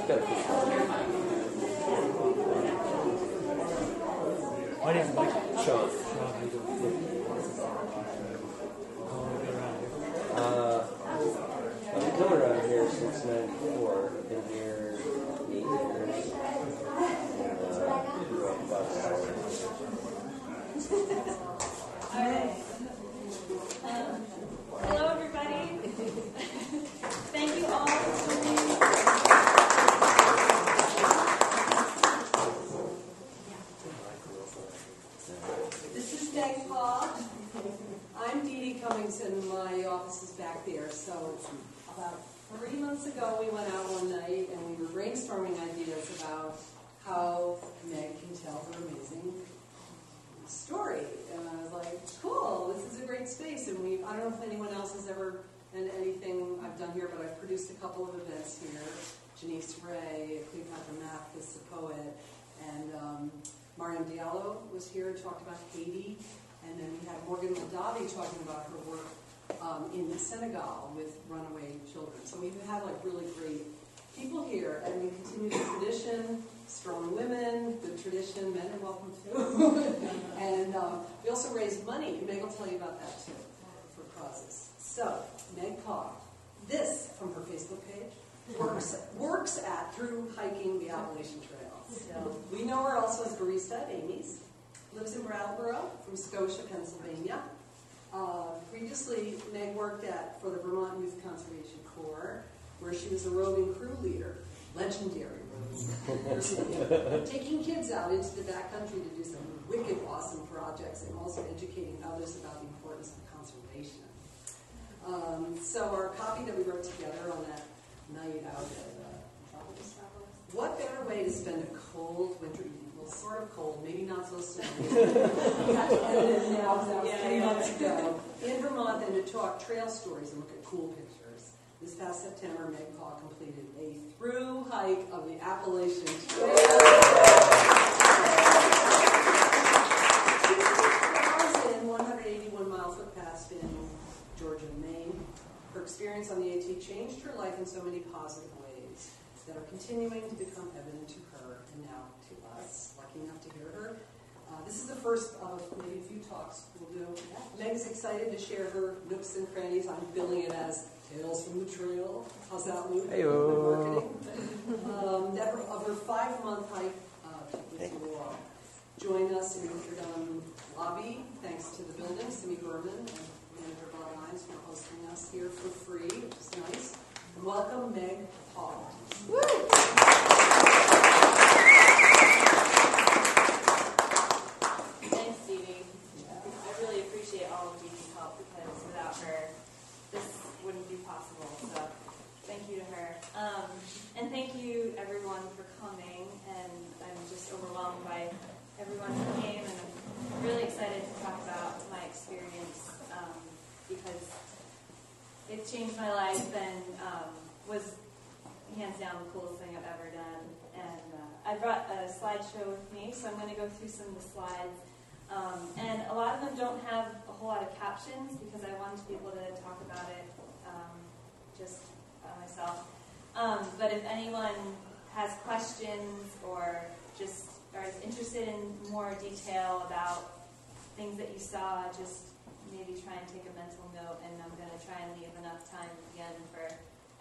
got a picture. My name's Mike. Sean. I've come around here since '94. Been here 8 years. Grew up about an hour. Hello, everybody. Thank you all for joining. This is Meg Paugh. I'm Dee Dee Cummings, and my office is back there. So about 3 months ago, we went out one night, and we were brainstorming ideas about how Meg can tell her amazing story. And I was like, cool, this is a great space. And I don't know if anyone else has ever done anything I've done here, but I've produced a couple of events here. Janice Ray, Cleopatra Mathis, the poet, and Mariam Diallo was here and talked about Haiti. And then we had Morgan Ladavi talking about her work in Senegal with runaway children. So we've had like really great people here, and we continue the tradition. Strong women, good tradition, men are welcome too. And we also raise money. Meg will tell you about that too, for causes. So, Meg Paugh, this from her Facebook page, works at thru-hiking the Appalachian Trail. So, we know her also as barista at Amy's. Lives in Brattleboro, from Scotia, Pennsylvania. Previously, Meg worked for the Vermont Youth Conservation Corps, where she was a roving crew leader, legendary roving, taking kids out into the backcountry to do some wicked awesome projects and also educating others about the importance of conservation. So our copy that we wrote together on that night out at what better way to spend a cold winter evening? Well, sort of cold, maybe not so soon. Now, that was 3 months ago. In Vermont, than to talk trail stories and look at cool pictures. This past September, Meg Paugh completed a thru-hike of the Appalachian Trail. 2,181 mile footpath in Georgia and Maine. Her experience on the AT changed her life in so many positive ways that are continuing to become evident to her and now to us. Lucky enough to hear her. This is the first of maybe a few talks we'll do. Meg's excited to share her nooks and crannies. I'm billing it as Tales from the Trail. How's that, Luke? Heyo. Of her 5-month hike with you all. Join us in the Katahdin lobby. Thanks to the building, Simi Berman and manager Bob Hines for hosting us here for free, which is nice. And welcome, Meg Paugh. Woo! Thanks, Dee Dee. I really appreciate all of Dee Dee's help, because without her, this wouldn't be possible. So thank you to her. And thank you, everyone, for coming. And I'm just overwhelmed by everyone who came. And I'm really excited to talk about my experience, because it's changed my life and was hands down the coolest thing I've ever done. And I brought a slideshow with me, so I'm going to go through some of the slides. And a lot of them don't have a whole lot of captions, because I wanted to be able to talk about it just myself. But if anyone has questions or just is interested in more detail about things that you saw, just maybe try and take a mental note, and I'm going to try and leave enough time at the end for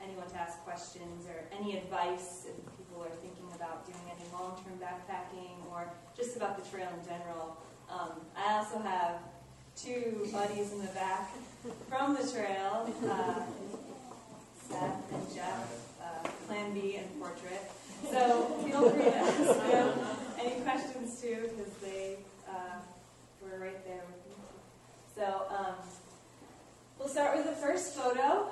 anyone to ask questions or any advice if people are thinking about doing any long-term backpacking or just about the trail in general. I also have 2 buddies in the back from the trail, Seth and Jeff, Plan B and Portrait. So feel free to ask them any questions too, because they were right there with me. So we'll start with the first photo.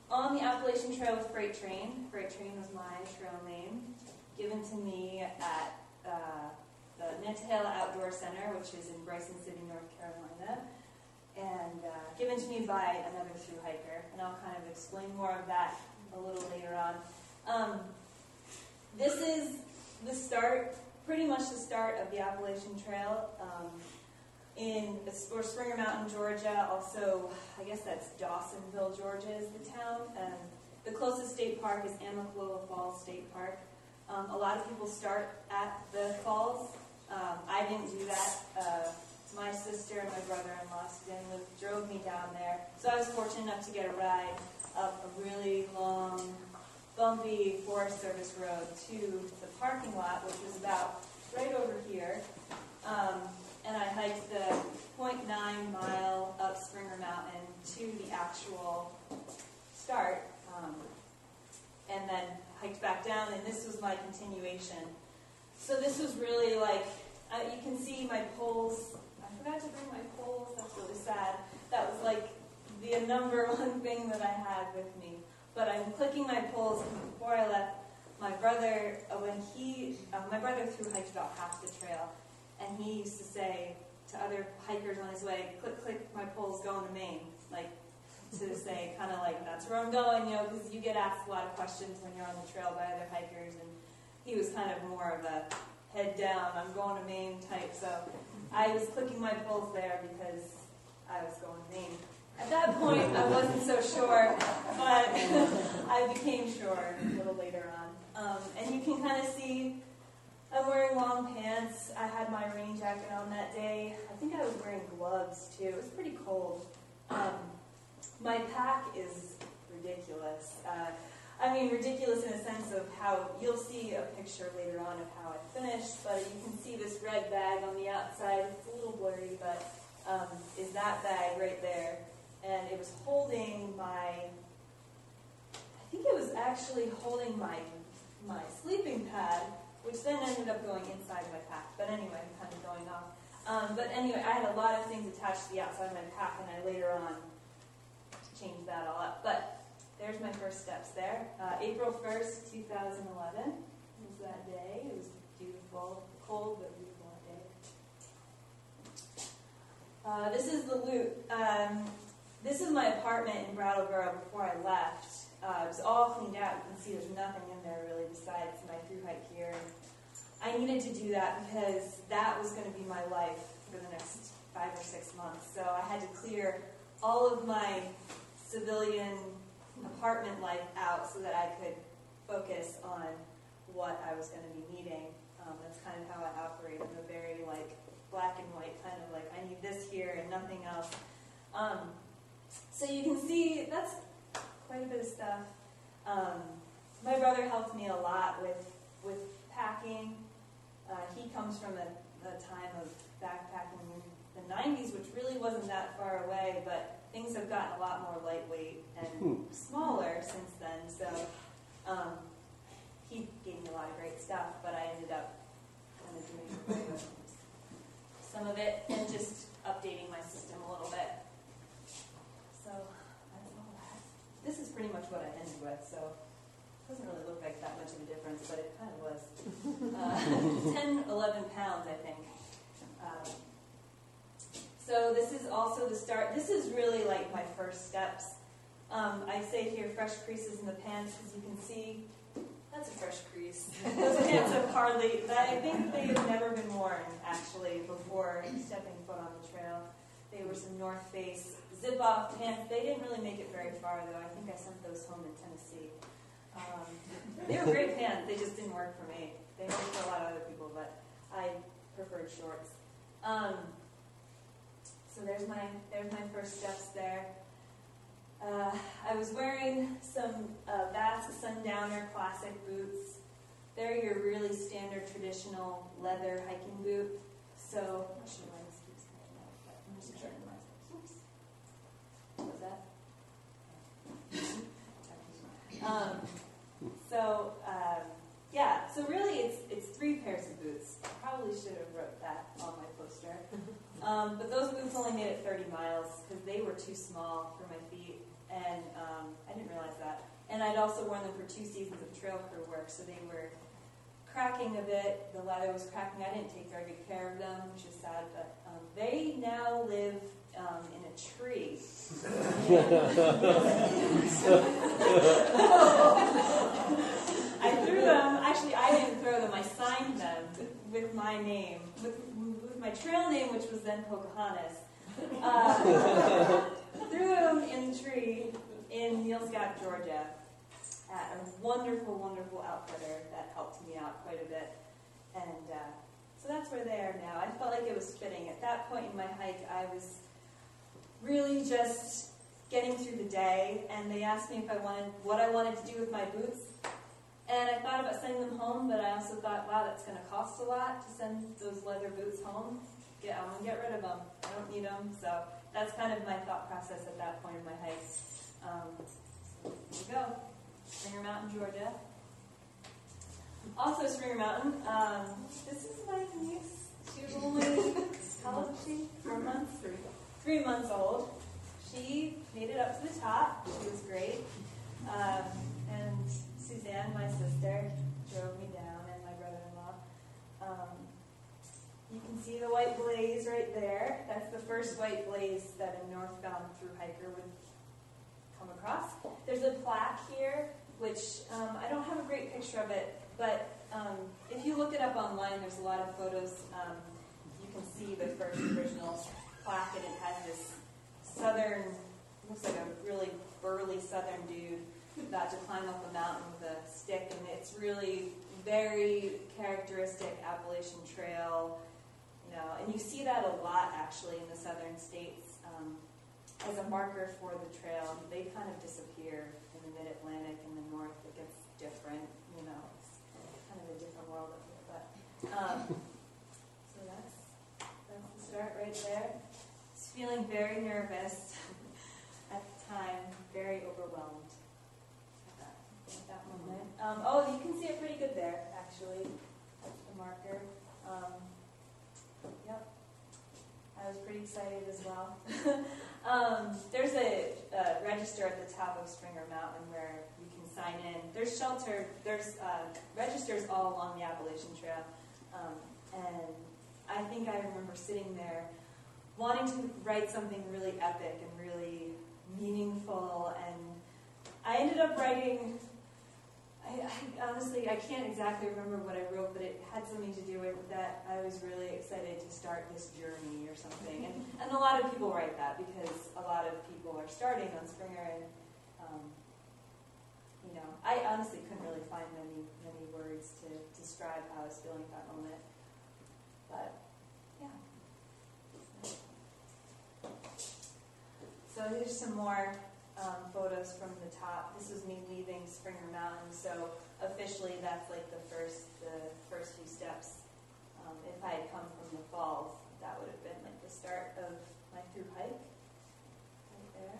On the Appalachian Trail with Freight Train. Freight Train was my trail name, given to me at the Nantahala Outdoor Center, which is in Bryson City, North Carolina, and given to me by another thru-hiker. And I'll kind of explain more of that a little later on. This is the start, pretty much the start of the Appalachian Trail or Springer Mountain, Georgia. Also, I guess that's Dawsonville, Georgia is the town. The closest state park is Amicalola Falls State Park. A lot of people start at the falls. I didn't do that. My sister and my brother-in-law drove me down there. So I was fortunate enough to get a ride up a really long, bumpy Forest Service road to the parking lot, which was about right over here. And I hiked the 0.9 mile up Springer Mountain to the actual start, and then hiked back down, and this was my continuation. So this was really like, you can see my poles. I forgot to bring my poles, that's really sad. That was like the number one thing that I had with me. But I'm clicking my poles, and before I left, my brother, my brother thru-hiked about half the trail, and he used to say to other hikers on his way, click, click, my pole's going to Maine. Like, to say, kind of like, that's where I'm going, you know, because you get asked a lot of questions when you're on the trail by other hikers, and he was kind of more of a head down, I'm going to Maine type, so I was clicking my poles there because I was going to Maine. At that point, I wasn't so sure, but I became sure a little later on. And you can kind of see I'm wearing long pants. I had my rain jacket on that day. I think I was wearing gloves too. It was pretty cold. My pack is ridiculous. I mean, ridiculous in a sense of how, you'll see a picture later on of how I finished, but you can see this red bag on the outside. It's a little blurry, but is that bag right there. And it was holding I think it was actually holding my sleeping pad, which then ended up going inside my pack. But anyway, I'm kind of going off. But anyway, I had a lot of things attached to the outside of my pack, and I later on changed that all up. But there's my first steps there. April 1st, 2011 was that day. It was beautiful, cold, but beautiful that day. This is the loop. This is my apartment in Brattleboro before I left. It was all cleaned out. You can see there's nothing in there really besides my thru-hike here. And I needed to do that because that was going to be my life for the next 5 or 6 months. So I had to clear all of my civilian apartment life out so that I could focus on what I was going to be needing. That's kind of how I operate. I'm a very like black and white kind of like, I need this here and nothing else. So you can see that's quite a bit of stuff. My brother helped me a lot with packing. He comes from a time of backpacking in the 90s, which really wasn't that far away, but things have gotten a lot more lightweight and smaller since then. So he gave me a lot of great stuff, but I ended up kind of doing some of it and just updating my system a little bit. So that's all that. This is pretty much what I ended with, so it doesn't really look like that much of a difference, but it kind of was. 10, 11 pounds, I think. So this is also the start. This is really like my first steps. I say here fresh creases in the pants because you can see that's a fresh crease. Those pants have hardly, I think they have never been worn actually before stepping foot on the trail. They were some North Face zip-off pants. They didn't really make it very far though. I think I sent those home in Tennessee. They were great pants. They just didn't work for me. They worked for a lot of other people, but I preferred shorts. So there's my first steps there. I was wearing some Basque Sundowner classic boots. They're your really standard traditional leather hiking boot. So I'm not sure why this keeps coming out, but I'm just turning myself. Oops. What was that? Yeah. So really, it's 3 pairs of boots. I probably should have wrote that on my poster. But those boots only made it 30 miles because they were too small for my feet, and I didn't realize that. And I'd also worn them for 2 seasons of trail crew work, so they were cracking a bit. The leather was cracking. I didn't take very good care of them, which is sad, but they now live in a tree. I threw them. Actually, I didn't throw them. I signed them with my name, with my trail name, which was then Pocahontas. Threw them in the tree in Neil Scott, Georgia. at a wonderful, wonderful outfitter that helped me out quite a bit. And so that's where they are now. I felt like it was fitting. At that point in my hike, I was really just getting through the day, and they asked me if what I wanted to do with my boots. And I thought about sending them home, but I also thought, wow, that's going to cost a lot to send those leather boots home. I'm going to get rid of them. I don't need them. So that's kind of my thought process at that point in my hike. So here we go. Springer Mountain, Georgia. Also Springer Mountain. This is my niece. She was only, how old is she? 4 months? 3 months old. She made it up to the top. She was great. And Suzanne, my sister, drove me down, and my brother-in-law. You can see the white blaze right there. That's the first white blaze that a northbound thru-hiker would come across. There's a plaque here, which I don't have a great picture of it, but if you look it up online, there's a lot of photos. You can see the first original plaque, and it has this southern, looks like a really burly southern dude got to climb up a mountain with a stick, and it's really very characteristic Appalachian Trail, you know, and you see that a lot actually in the southern states as a marker for the trail. They kind of disappear in the mid-Atlantic and the north. It gets different, you know, it's kind of a different world up here, but so that's the start right there. I was feeling very nervous at the time, very overwhelmed at that moment. Oh, you can see it pretty good there, actually. That's the marker. Yep. I was pretty excited as well. There's a register at the top of Springer Mountain where you can sign in. There's shelter, there's registers all along the Appalachian Trail. And I think I remember sitting there wanting to write something really epic and really meaningful, and I ended up writing, honestly, I can't exactly remember what I wrote, but it had something to do with that I was really excited to start this journey or something. And a lot of people write that because a lot of people are starting on Springer, and you know, I honestly couldn't really find many words to describe how I was feeling at that moment. But yeah. So here's some more photos from the top. This was me leaving Springer Mountain, so officially that's like the first few steps. If I had come from the falls, that would have been like the start of my thru hike, right there.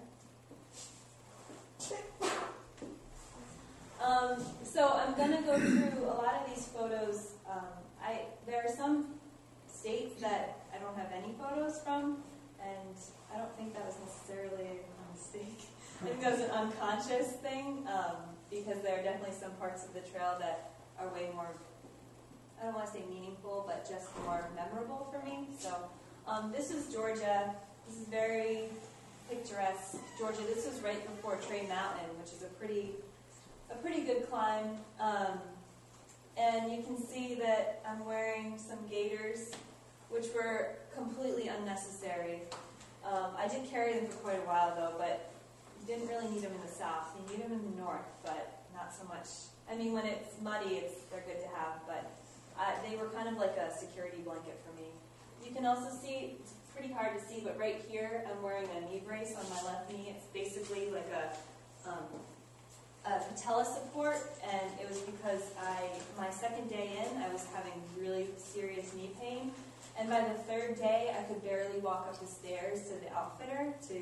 So I'm going to go through a lot of these photos. There are some states that I don't have any photos from, and I don't think that was necessarily a mistake. I think that was an unconscious thing, because there are definitely some parts of the trail that are way more, I don't want to say meaningful, but just more memorable for me. So this is Georgia. This is very picturesque Georgia. This was right before Trey Mountain, which is a pretty good climb. And you can see that I'm wearing some gaiters, which were completely unnecessary. I did carry them for quite a while though, but you didn't really need them in the south. You need them in the north, but not so much. I mean, when it's muddy, they're good to have, but they were kind of like a security blanket for me. You can also see, it's pretty hard to see, but right here I'm wearing a knee brace on my left knee. It's basically like a patella support, and it was because my second day in, I was having really serious knee pain. And by the third day, I could barely walk up the stairs to the outfitter to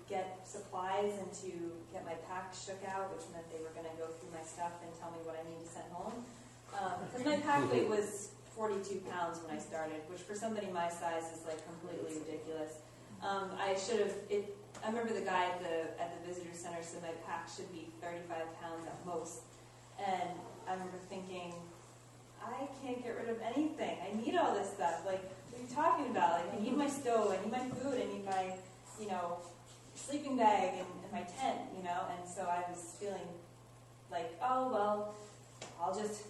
get supplies and to get my pack shook out, which meant they were going to go through my stuff and tell me what I need to send home. Because my pack weight was 42 pounds when I started, which for somebody my size is like completely ridiculous. I remember the guy at the visitor center said my pack should be 35 pounds at most. And I remember thinking, I can't get rid of anything. I need all this stuff. Like, what are you talking about? Like, I need my stove, I need my food, I need my, sleeping bag and my tent, And so I was feeling like, oh, well, I'll just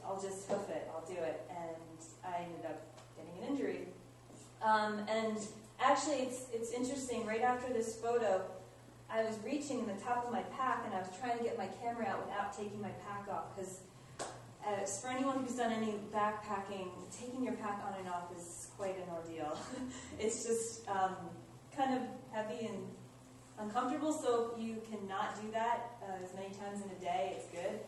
hoof it. I'll do it. And I ended up getting an injury. And actually, it's interesting. Right after this photo, I was reaching in the top of my pack, and I was trying to get my camera out without taking my pack off, because for anyone who's done any backpacking, taking your pack on and off is quite an ordeal. It's just kind of heavy and uncomfortable, so if you cannot do that as many times in a day, it's good.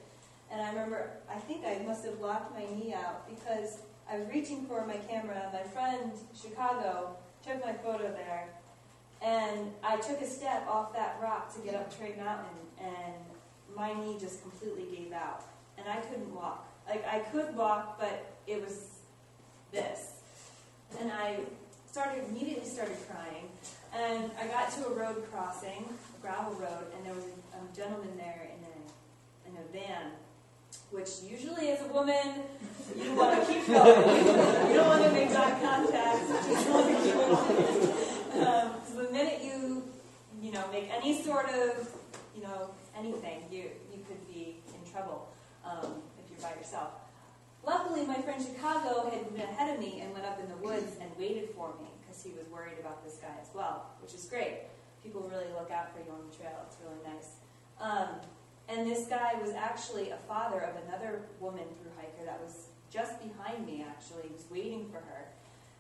And I remember, I think I must have locked my knee out because I was reaching for my camera. My friend, Chicago, took my photo there, and I took a step off that rock to get up Trade Mountain, and my knee just completely gave out, and I couldn't walk. Like, I could walk, but it was this. And I immediately started crying, and I got to a road crossing, a gravel road, and there was a gentleman there in a van, which usually as a woman, you want to keep going. You don't want to make eye contact. You just want to keep going. So the minute you make any sort of, anything, you could be in trouble if you're by yourself. Luckily, my friend Chicago had been ahead of me and went up in the woods and waited for me because he was worried about this guy as well, which is great. People really look out for you on the trail. It's really nice. And this guy was actually a father of another woman thru-hiker that was just behind me, actually. He was waiting for her.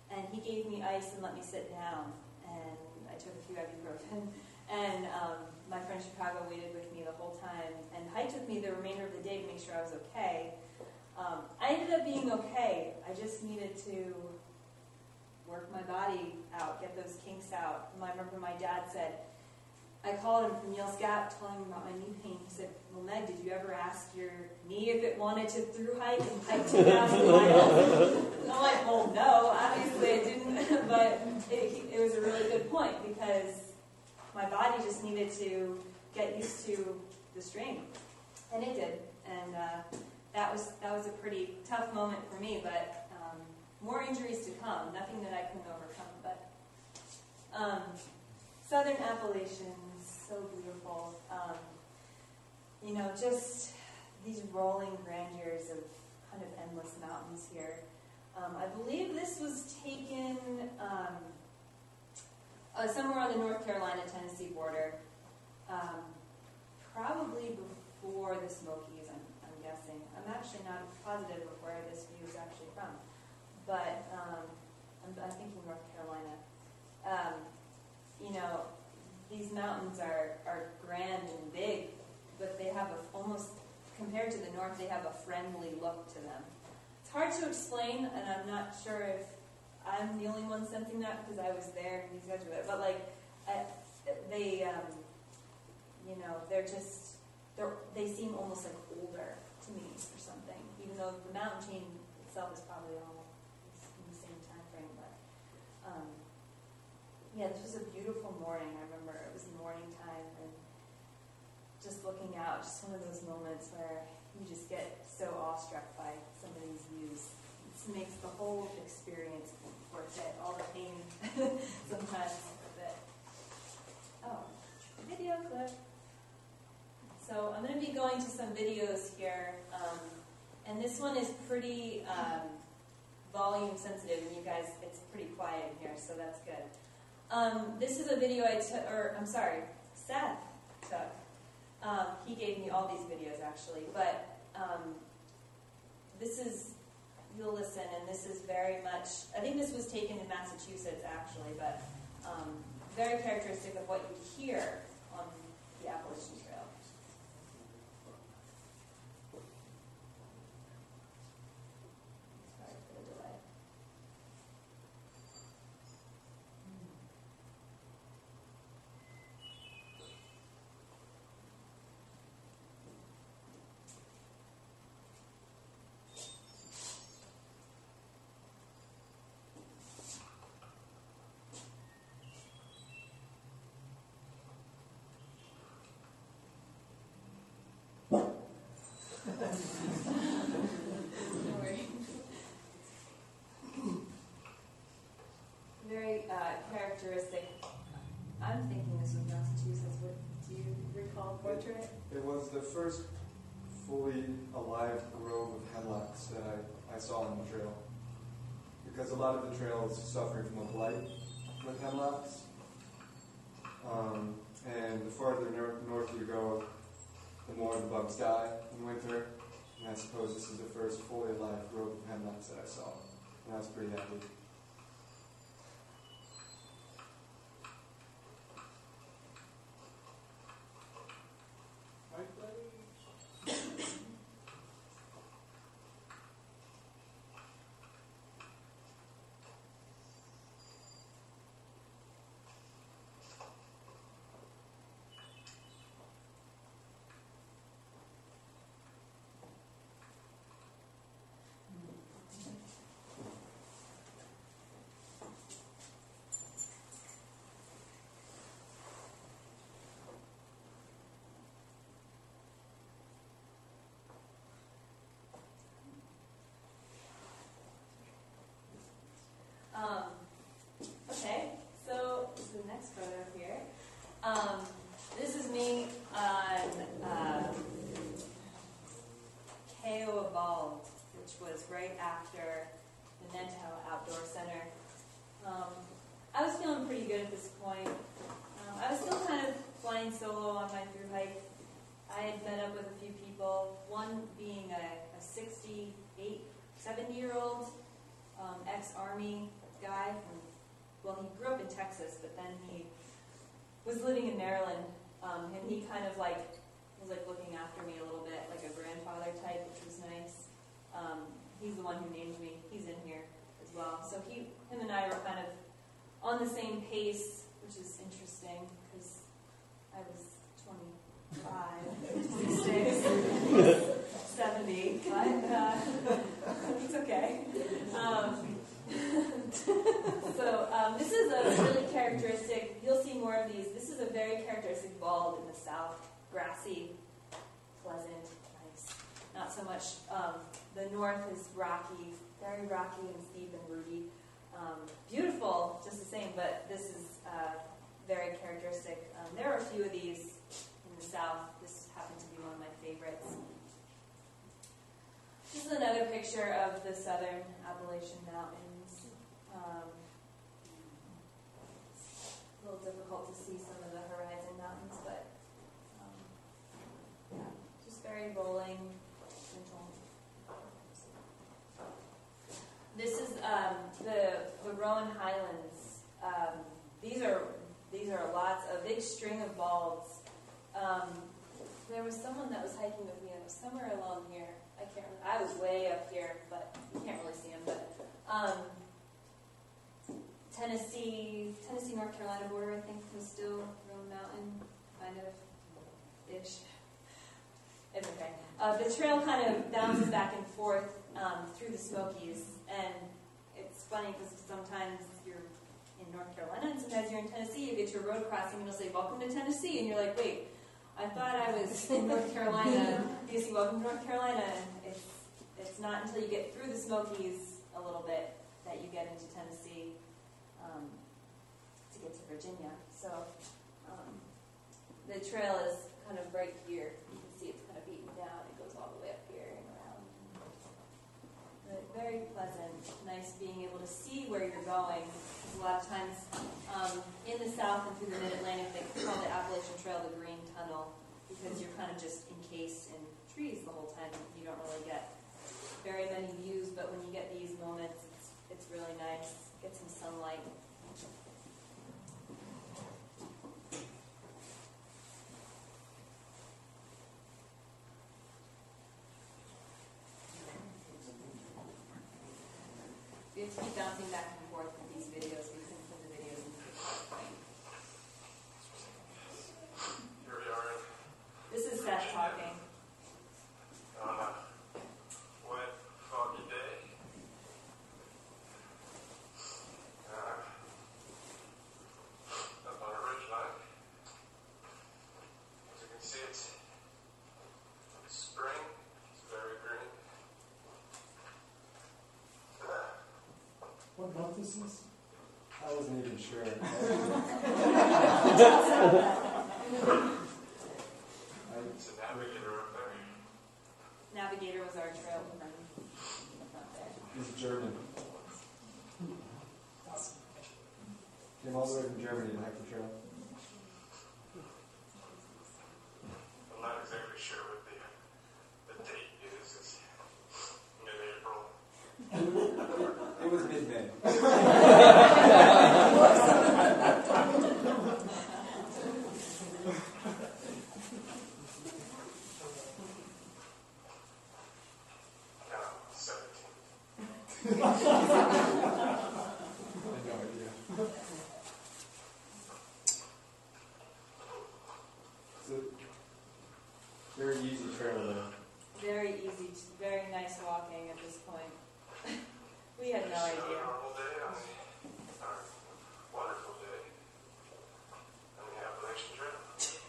And he gave me ice and let me sit down. And I took a few ibuprofen. And my friend Chicago waited with me the whole time and hiked with me the remainder of the day to make sure I was okay. I ended up being okay. I just needed to work my body out, get those kinks out. And I remember my dad said, I called him from Yale's Gap, telling him about my knee pain. He said, well, Meg, did you ever ask your knee if it wanted to thru-hike and hike 2,000 miles? And I'm like, well, no, obviously it didn't. But it was a really good point because my body just needed to get used to the strain. And it did. And that was a pretty tough moment for me, but more injuries to come, nothing that I couldn't overcome. But Southern Appalachians, so beautiful. Just these rolling grandeurs of kind of endless mountains here. I believe this was taken somewhere on the North Carolina-Tennessee border, probably before the Smokies, I'm guessing. I'm actually not positive of where this view is actually from, but I'm thinking North Carolina. These mountains are grand and big, but they have almost, compared to the north, they have a friendly look to them. It's hard to explain, and I'm not sure if I'm the only one sensing that because I was there and these guys were there. But they seem almost like older to me or something, even though the mountain chain itself is probably all in the same time frame. But this was a beautiful morning. I remember it was morning time, and just looking out, just one of those moments where you just get so awestruck by some of these views. It makes the whole experience worth it, all the pain sometimes worth it. Oh, video clip. So I'm going to be going to some videos here, and this one is pretty volume sensitive, and you guys, it's pretty quiet in here, so that's good. This is a video Seth took. He gave me all these videos actually, but this is, you'll listen, and this is very much, I think this was taken in Massachusetts actually, but very characteristic of what you hear on the Appalachian Trail. Sorry for the delay. Very characteristic. I'm thinking this was Massachusetts. What, do you recall the portrait? It was the first fully alive grove of hemlocks that I saw on the trail. Because a lot of the trail is suffering from a blight with hemlocks. And the farther north you go, the more the bugs die in winter. And I suppose this is the first fully alive grove of hemlocks that I saw. And I was pretty happy. Okay, so this is the next photo here. This is me on Heyo, which was right after the Nento Outdoor Center. I was feeling pretty good at this point. I was still kind of flying solo on my thru hike. I had met up with a few people, one being a 68, 70-year-old ex-Army guy well, he grew up in Texas, but then he was living in Maryland, and he kind of was looking after me a little bit, like a grandfather type, which was nice. He's the one who named me. He's in here as well. So him and I were kind of on the same pace, which is interesting because I was 25, 26, 70, but it's okay. So this is a really characteristic, you'll see more of these, this is a very characteristic bald in the south, grassy, pleasant, nice. Not so much, the north is rocky, very rocky and steep and rooty. Beautiful, just the same, but this is very characteristic. There are a few of these in the south. This happens to be one of my favorites. This is another picture of the southern Appalachian Mountains. It's a little difficult to see some of the horizon mountains, but yeah, just very rolling, gentle. This is the Rowan Highlands. These are lots, a big string of balds. There was someone that was hiking with me. I was somewhere along here. I can't remember. I was way up here, but you can't really see them. But Tennessee, North Carolina border, I think, was still Rowan Mountain, kind of ish. It's okay. The trail kind of bounces back and forth through the Smokies, and it's funny because sometimes you're in North Carolina and sometimes you're in Tennessee. You get to a road crossing and it'll say, "Welcome to Tennessee," and you're like, "Wait, I thought I was in North Carolina." You see, "Welcome to North Carolina," and it's not until you get through the Smokies a little bit that you get into Tennessee to get to Virginia. So the trail is kind of right here. You can see it's kind of beaten down. It goes all the way up here and around. But very pleasant, nice being able to see where you're going. Because a lot of times in the south and through the Mid-Atlantic, they call the Appalachian Trail the Green Tunnel because you're kind of just encased in trees the whole time. You don't really get very many views, but when you get these moments, it's really nice. Get some sunlight. We have to keep bouncing back and forth with these videos. We couldn't put the videos into the PowerPoint. Here we are. This is Seth talking. Wet, foggy day. Up on a ridge line. As you can see, it's spring. It's very green. What month is this? I wasn't even sure. It's a navigator up there. Navigator was our trail friend. Up there. He's German. Came all the way from Germany to hike the trail. at this point. We had no Just idea. Another normal day on the, or wonderful day on the Appalachian Trail. It's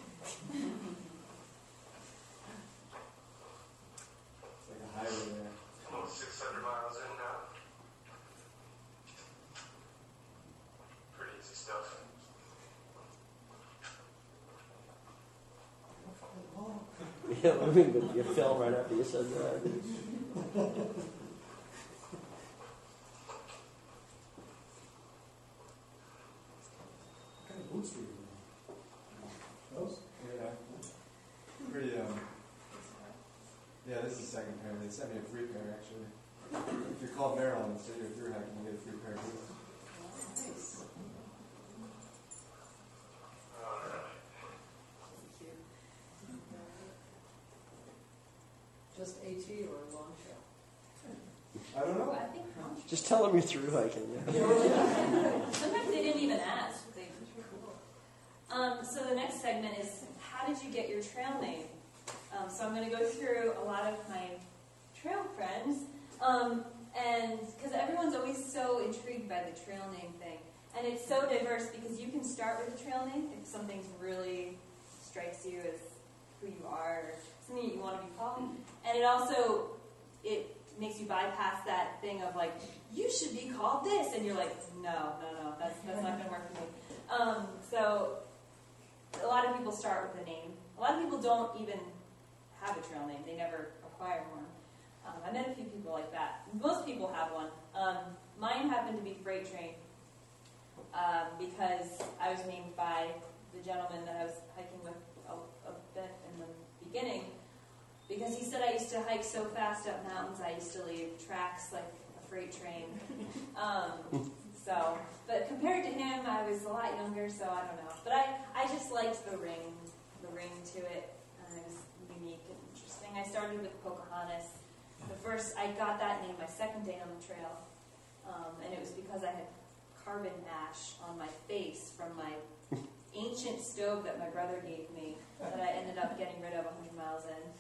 like a highway there. Almost 600 miles in now. Pretty easy stuff. Yeah, I mean, but you fell right after you said that. Boots for you. Those? Yeah. Pretty, yeah, this is the second pair. They sent me a free pair, actually. If you're called Maryland, so you're through hiking, you get a free pair of boots. Nice. Alright. Just AT or a long trail? I don't know. I think Just tell them you're through hiking. Yeah. sometimes they didn't even ask. So the next segment is, how did you get your trail name? So I'm going to go through a lot of my trail friends, and because everyone's always so intrigued by the trail name thing. And it's so diverse because you can start with a trail name if something really strikes you as who you are or something you want to be called. And it makes you bypass that thing of like, you should be called this. And you're like, no, that's not going to work for me. So a lot of people start with a name. A lot of people don't even have a trail name. They never acquire one. I met a few people like that. Most people have one. Mine happened to be Freight Train because I was named by the gentleman that I was hiking with a bit in the beginning, because he said I used to hike so fast up mountains, I used to leave tracks like a freight train. But compared to him, I was a lot younger, so I don't know. But I just liked the ring to it. It was unique and interesting. I started with Pocahontas. I got that name my second day on the trail, and it was because I had carbon ash on my face from my ancient stove that my brother gave me that I ended up getting rid of 100 miles in.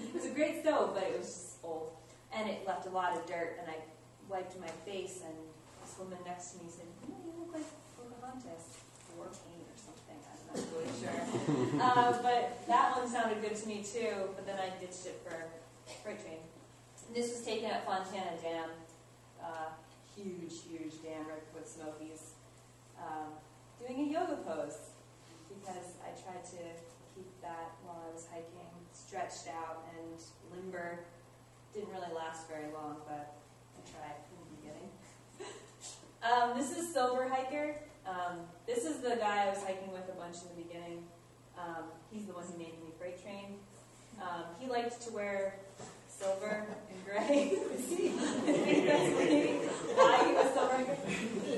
It was a great stove, but it was just old, and it left a lot of dirt, and I wiped my face, and this woman next to me said, "Oh, you look like Pocahontas, or Kane or something." I'm not really sure. But that one sounded good to me too, but then I ditched it for Freight Train. This was taken at Fontana Dam, huge dam right with Smokies, doing a yoga pose, because I tried to keep that while I was hiking, stretched out and limber. Didn't really last very long, but I tried in the beginning. This is Silver Hiker. This is the guy I was hiking with a bunch in the beginning. He's the one who named me Freight Train. He liked to wear silver and gray. That's why he was Silver Hiker.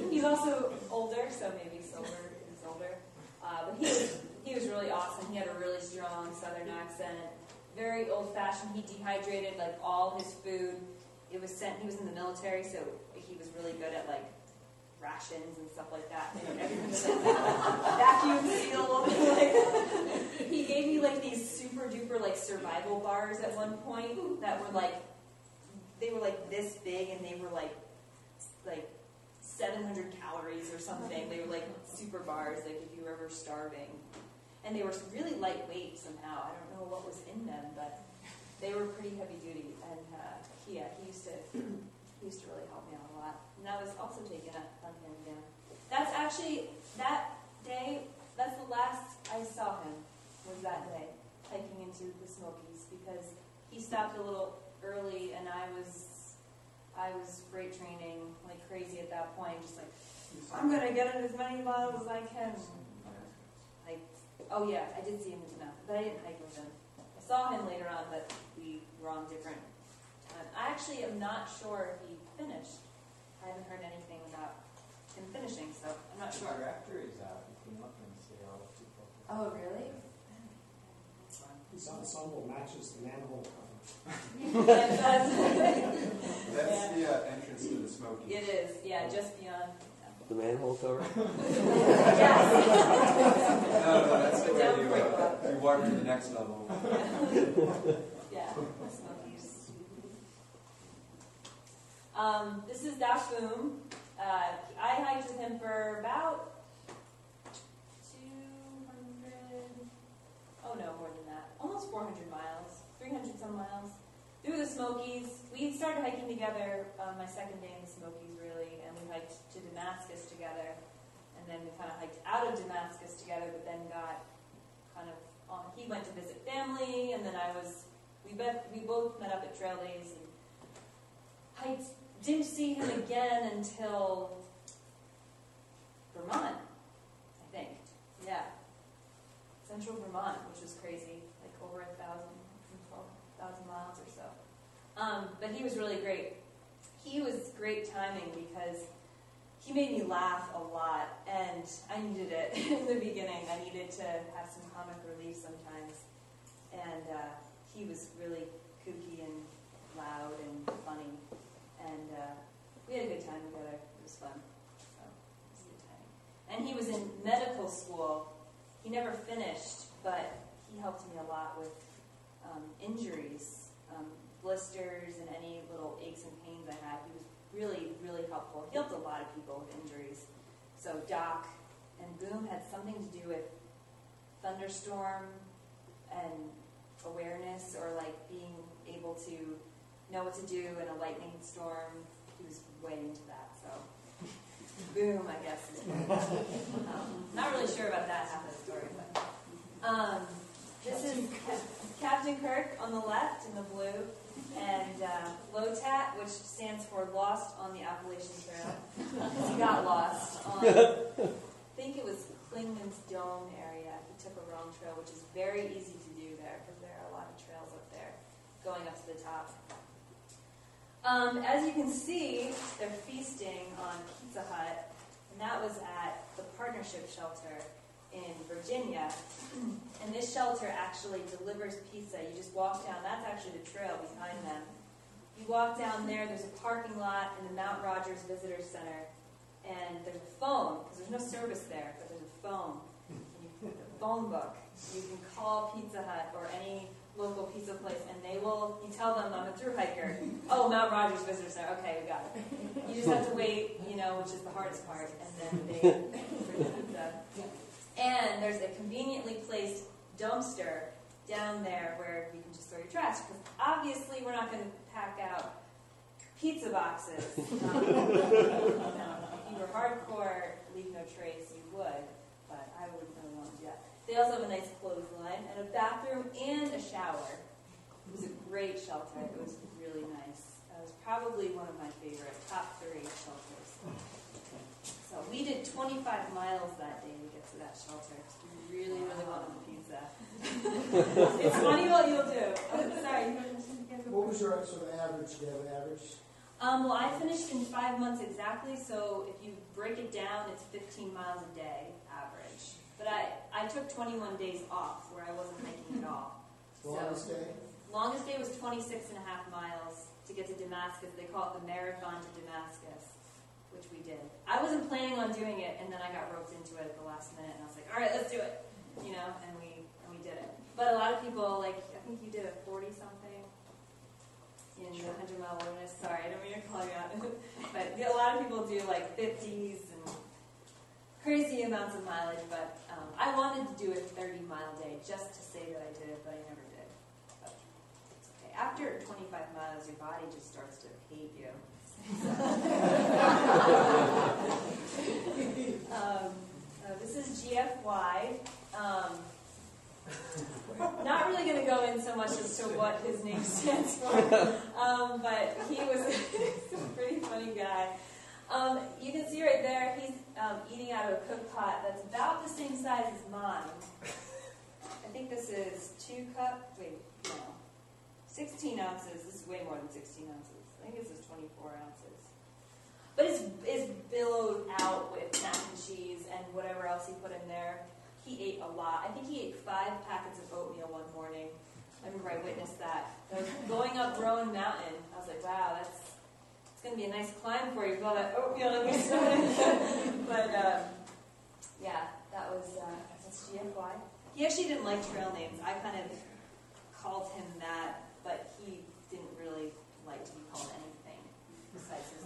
He's also older, so maybe silver is older. But he was really awesome. He had a really strong southern accent. Very old-fashioned. He dehydrated like all his food. He was in the military, so he was really good at like rations and stuff like that. And everything was like vacuum sealed. He gave me like these super duper like survival bars at one point that were like, they were like this big, and they were like 700 calories or something. They were like super bars, like if you were ever starving. And they were really lightweight somehow. I don't know what was in them, but they were pretty heavy duty. And he used to really help me out a lot. And that was also taken at Fontana Dam. That's actually, that day, that's the last I saw him, was that day, hiking into the Smokies, because he stopped a little early, and I was freight training like crazy at that point, just like, I'm going to get in as many miles as I can. Oh yeah, I did see him in the mountain, but I didn't hike with him. I saw him later on, but we were on different time. I actually am not sure if he finished. I haven't heard anything about him finishing, so I'm not sure. After he's out, he came up and stayed all the people. Oh, really? His ensemble matches the manhole cover. Yeah, it does. That's the entrance to the Smokey. It is, yeah, just beyond. The manhole cover? Yes. No, that's the way you walk to the next level. Yeah, the Smokies. This is DaBoom. I hiked with him for about 200, more than that, almost 400 miles, 300 some miles, through the Smokies. We started hiking together my second day in the Smokies, really, and we hiked to Damascus together, and then we kind of hiked out of Damascus together, but then got kind of on. He went to visit family, and then we both met up at trail days and hiked. Didn't see him again until Vermont, I think. Yeah. Central Vermont, which was crazy, like over 12,000 miles or so. But he was really great. He was great timing because he made me laugh a lot, and I needed it in the beginning. I needed to have some comic relief sometimes. And he was really kooky and loud and funny. And we had a good time together. It was fun. So it was a good time. And he was in medical school. He never finished, but he helped me a lot with injuries, blisters, and any little aches and pains I had. He was really, really helpful. He helped a lot of people with injuries. So Doc and Boom had something to do with thunderstorm and awareness, or like being able to know what to do in a lightning storm. He was way into that, so Boom, I guess, is one of that. Not really sure about that half of the story, but this is Captain Kirk on the left in the blue, and LOTAT, which stands for Lost on the Appalachian Trail. He got lost on, I think it was Clingman's Dome area. He took a wrong trail, which is very easy to do there because there are a lot of trails up there going up to the top. As you can see, they're feasting on Pizza Hut, and that was at the Partnership Shelter in Virginia. And this shelter actually delivers pizza. You just walk down, that's actually the trail behind them. You walk down there, there's a parking lot in the Mount Rogers Visitor Center, and there's a phone, because there's no service there, but there's a phone. And you, the phone book. You can call Pizza Hut or any local pizza place, and they will, you tell them, I'm a thru hiker. Oh, Mount Rogers Visitor Center. Okay, we got it. You just have to wait, which is the hardest part, and then they bring the pizza. And there's a conveniently placed dumpster down there where you can just throw your trash, because obviously we're not going to pack out pizza boxes. If you were hardcore, leave no trace, you would, but I wouldn't really want to do that. They also have a nice clothesline and a bathroom and a shower. It was a great shelter. It was really nice. It was probably one of my favorite, top 3 shelters. So we did 25 miles that day to get to that shelter. We really, really wanted the pizza. It's funny what you'll do. Oh, sorry. What was your sort of average? Do you have an average? Well, I finished in 5 months exactly, so if you break it down, it's 15 miles a day average. But I took 21 days off where I wasn't hiking at all. Longest day? Longest day was 26 and a half miles to get to Damascus. They call it the Marathon to Damascus, which we did. I wasn't planning on doing it, and then I got roped into it at the last minute, and I was like, all right, let's do it. And we did it. But a lot of people, I think you did a 40-something in the 100-mile wilderness. Sorry, I don't mean to call you out. But a lot of people do 50s and crazy amounts of mileage, but I wanted to do a 30-mile day just to say that I did it, but I never did. But it's okay. After 25 miles, your body just starts to hate you. This is GFY. Not really going to go in so much as to what his name stands for, but he was a pretty funny guy. You can see right there, he's eating out of a cook pot that's about the same size as mine. I think this is 16 ounces. This is way more than 16 ounces. I think this is 24 ounces. But it's billowed out with mac and cheese and whatever else he put in there. He ate a lot. I think he ate 5 packets of oatmeal one morning. I remember I witnessed that. I was going up Rowan Mountain. I was like, wow, it's going to be a nice climb for you with all that oatmeal in your stomach. But, yeah, that's GFY. He actually didn't like trail names. I kind of called him that, but he didn't really like to be called anything besides his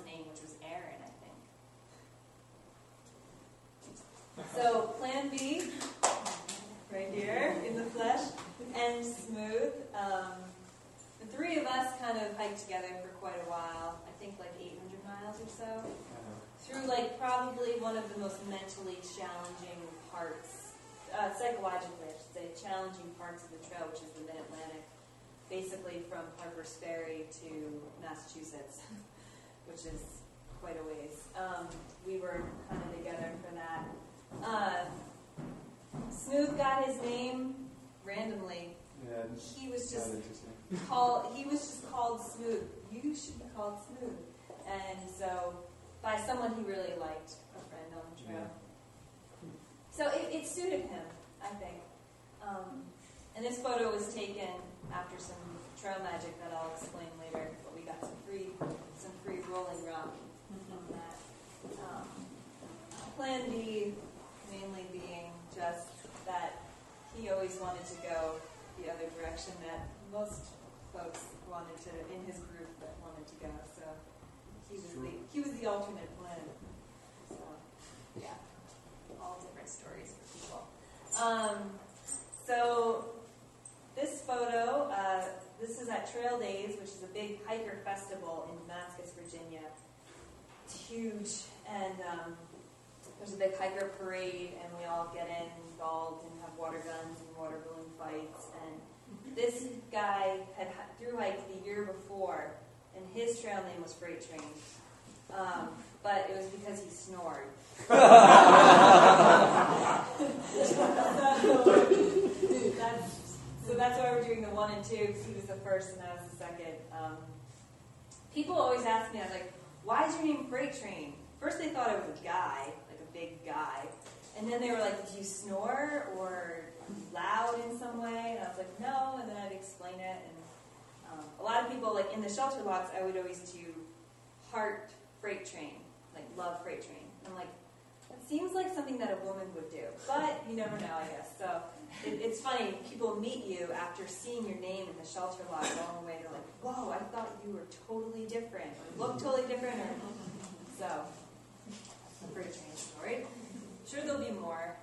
us kind of hiked together for quite a while. I think like 800 miles or so. Through like probably one of the most mentally challenging parts, psychologically I should say, challenging parts of the trail, which is the Mid-Atlantic. Basically from Harper's Ferry to Massachusetts, which is quite a ways. We were kind of together for that. Smooth got his name randomly. Yeah, He was just interesting. he was just called Smooth. You should be called Smooth. And so by someone he really liked, a friend on the trail. Yeah. So it suited him, I think. And this photo was taken after some trail magic that I'll explain later, but we got some free rolling rock from that. Plan B mainly being just that he always wanted to go the other direction that most folks wanted to, in his group, that wanted to go. So he was the alternate plan. So yeah, all different stories for people. So this photo, this is at Trail Days, which is a big hiker festival in Damascus, Virginia. It's huge, and there's a big hiker parade, and we all get involved and have water guns and water balloon fights. And this guy had thru-hiked the year before, and his trail name was Freight Train. But it was because he snored. So that's why we're doing the 1 and 2, because he was the first and I was the second. People always ask me, I was like, why is your name Freight Train? First they thought it was a guy, like a big guy. And then they were like, do you snore or loud in some way? And I was like, no, and then I'd explain it. And a lot of people, like in the shelter locks, I would always do heart Freight Train, like love Freight Train. I'm like, that seems like something that a woman would do, but you never know, I guess. So it's funny, people meet you after seeing your name in the shelter lock along the way. They're like, whoa, I thought you were totally different, or looked totally different. Or, so, a Freight Train story. Sure there'll be more.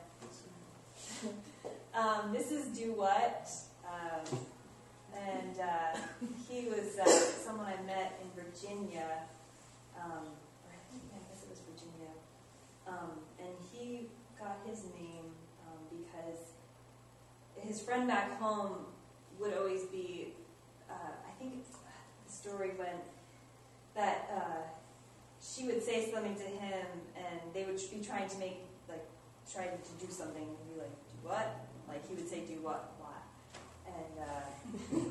This is Do What, and he was someone I met in Virginia, or I guess it was Virginia, and he got his name because his friend back home would always be, I think the story went that she would say something to him, and they would be trying to make, like, try to do something, and he'd be like, do what? Like, he would say, do what? What? And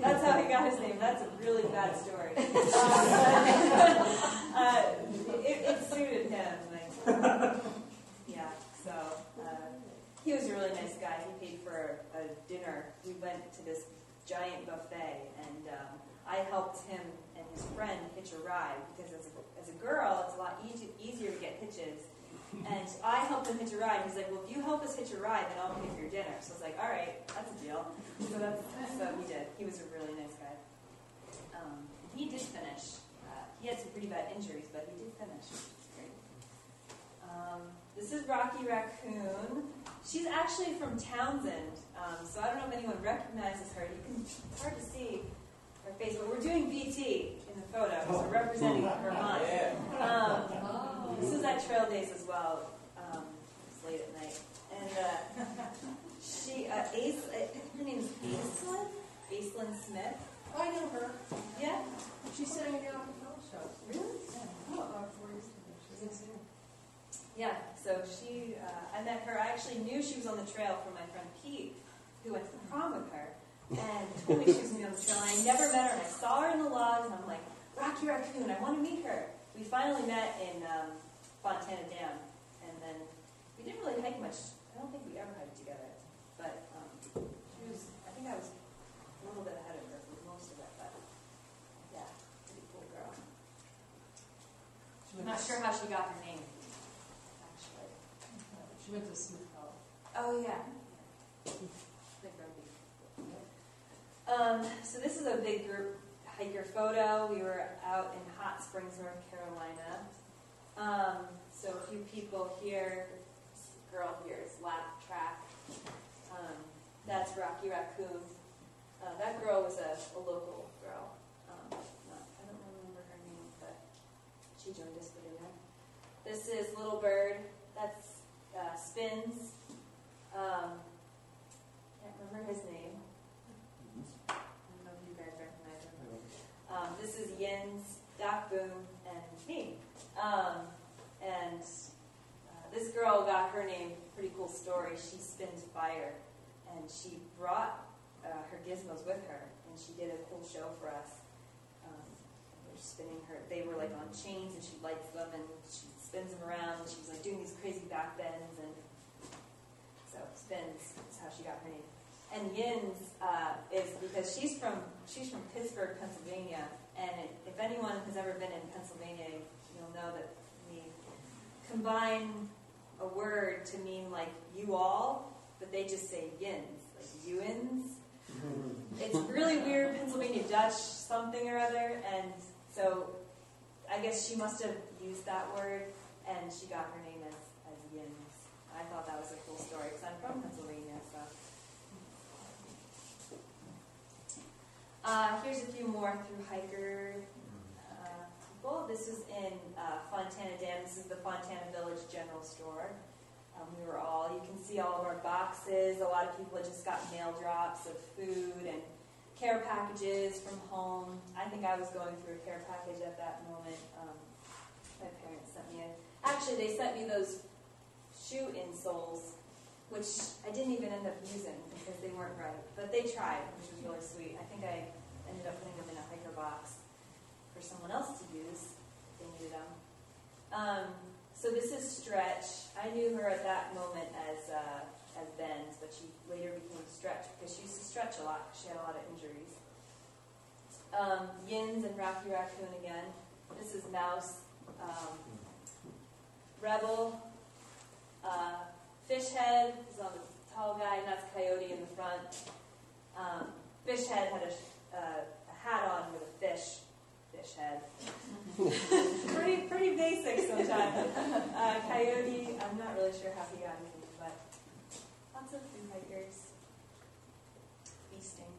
that's how he got his name. That's a really bad story. It suited him. Like, yeah, so he was a really nice guy. He paid for a dinner. We went to this giant buffet, and I helped him and his friend hitch a ride, because as a girl, it's a lot easier to get hitches. And I helped him hitch a ride. He's like, well, if you help us hitch a ride, then I'll pay for your dinner. So I was like, all right, that's a deal. So he did. He was a really nice guy. He did finish. He had some pretty bad injuries, but he did finish, which is great. This is Rocky Raccoon. She's actually from Townsend, so I don't know if anyone recognizes her. It's hard to see her face, but we're doing BT in the photo, so we're representing Vermont. This is at Trail Days as well. It's late at night. And she, her name is Aislinn Smith. Oh, I know her. Yeah? She's sitting down at the fellowship. Really? Yeah. Oh, 4 years ago. She's in Sam. Yeah, so she, I met her. I actually knew she was on the trail from my friend Pete, who went to the prom with her, and told me she was going to be on the trail. And I never met her, and I saw her in the logs, and I'm like, Rocky Raccoon, I want to meet her. We finally met in Fontana Dam, and then we didn't really hike much. I don't think we ever hiked together, but she was, I think I was a little bit ahead of her for most of it, but yeah, pretty cool girl. I'm not sure how she got her name, actually. She went to Smith College. Oh, yeah. Big rugby. So this is a big group hiker photo. We were out in Hot Springs, North Carolina. So a few people here. This girl here is lap track. That's Rocky Raccoon. That girl was a local girl. joined us for dinner. This is Little Bird. That's Spins. Can't remember his name. I don't know if you guys recognize him. This is Yins, DaBoom, and me. This girl got her name, pretty cool story. She spins fire, and she brought her gizmos with her, and she did a cool show for us. They're spinning her. They were like on chains, and she lights them, and she spins them around. And she was like doing these crazy back bends, and so Spins is how she got her name. And Yins is because she's from Pittsburgh, Pennsylvania, and if anyone has ever been in Pennsylvania, you'll know that we combine a word to mean like you all, but they just say yins, like you-ins. It's really weird, Pennsylvania Dutch something or other, and so I guess she must have used that word, and she got her name as Yins. I thought that was a cool story because I'm from Pennsylvania, so. Here's a few more thru-hiker people. This is in Fontana Dam. This is the Fontana Village General Store. You can see all of our boxes. A lot of people had just got mail drops of food and care packages from home. I think I was going through a care package at that moment. My parents sent me actually, they sent me those shoe insoles, which I didn't even end up using because they weren't right. But they tried, which was really sweet. I think I ended up putting them in a hiker box for someone else to use if they needed them. So this is Stretch. I knew her at that moment as Ben's, but she later became Stretch because she used to stretch a lot. She had a lot of injuries. Yins and Rocky Raccoon again. This is Mouse. Rebel. Fishhead is on the tall guy, and that's Coyote in the front. Fishhead had a hat on with a fish head. pretty basic sometimes. Coyote, I'm not really sure how he got anything, but lots of thru-hikers feasting.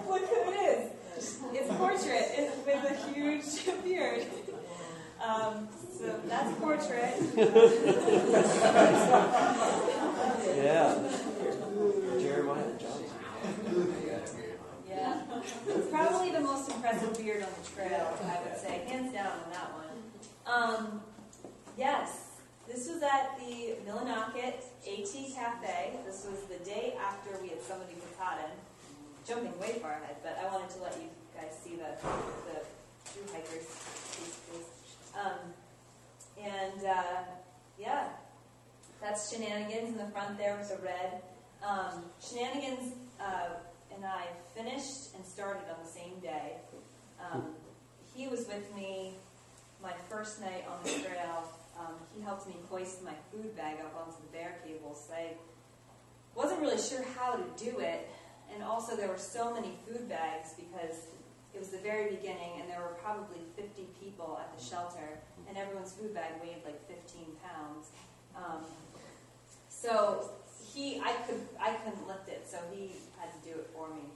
Look who it is. It's Portrait with a huge beard. So that's Portrait. Yeah. Jeremiah Johnson. Yeah. It's probably the most impressive beard on the trail, I would say. Hands down on that one. Yes. This was at the Millinocket AT Cafe. This was the day after we had summited Katahdin. Jumping way far ahead, but I wanted to let you guys see the thru-hikers. Yeah, that's Shenanigans in the front there with the red. Shenanigans and I finished and started on the same day. He was with me my first night on the trail. He helped me hoist my food bag up onto the bear cables. I wasn't really sure how to do it, and also there were so many food bags because it was the very beginning, and there were probably 50 people at the shelter, and everyone's food bag weighed like 15 pounds. So I couldn't lift it, so he had to do it for me.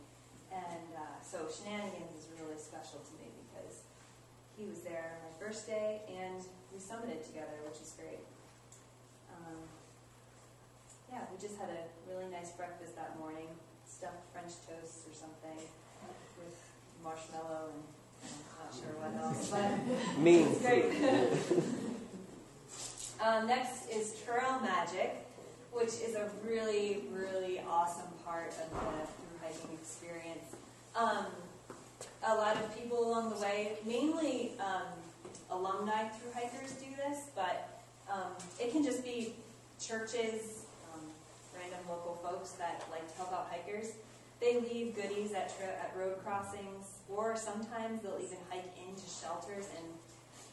And so Shenanigans is really special to me because he was there my first day, and we summited together, which is great. Yeah, we just had a really nice breakfast that morning, stuffed French toast or something with marshmallow and I'm not sure what else, but Mean. it's great. Next is Trail Magic, which is a really, really awesome part of the thru-hiking experience. A lot of people along the way, mainly alumni thru-hikers do this, but it can just be churches, random local folks that like to help out hikers. They leave goodies at road crossings, or sometimes they'll even hike into shelters and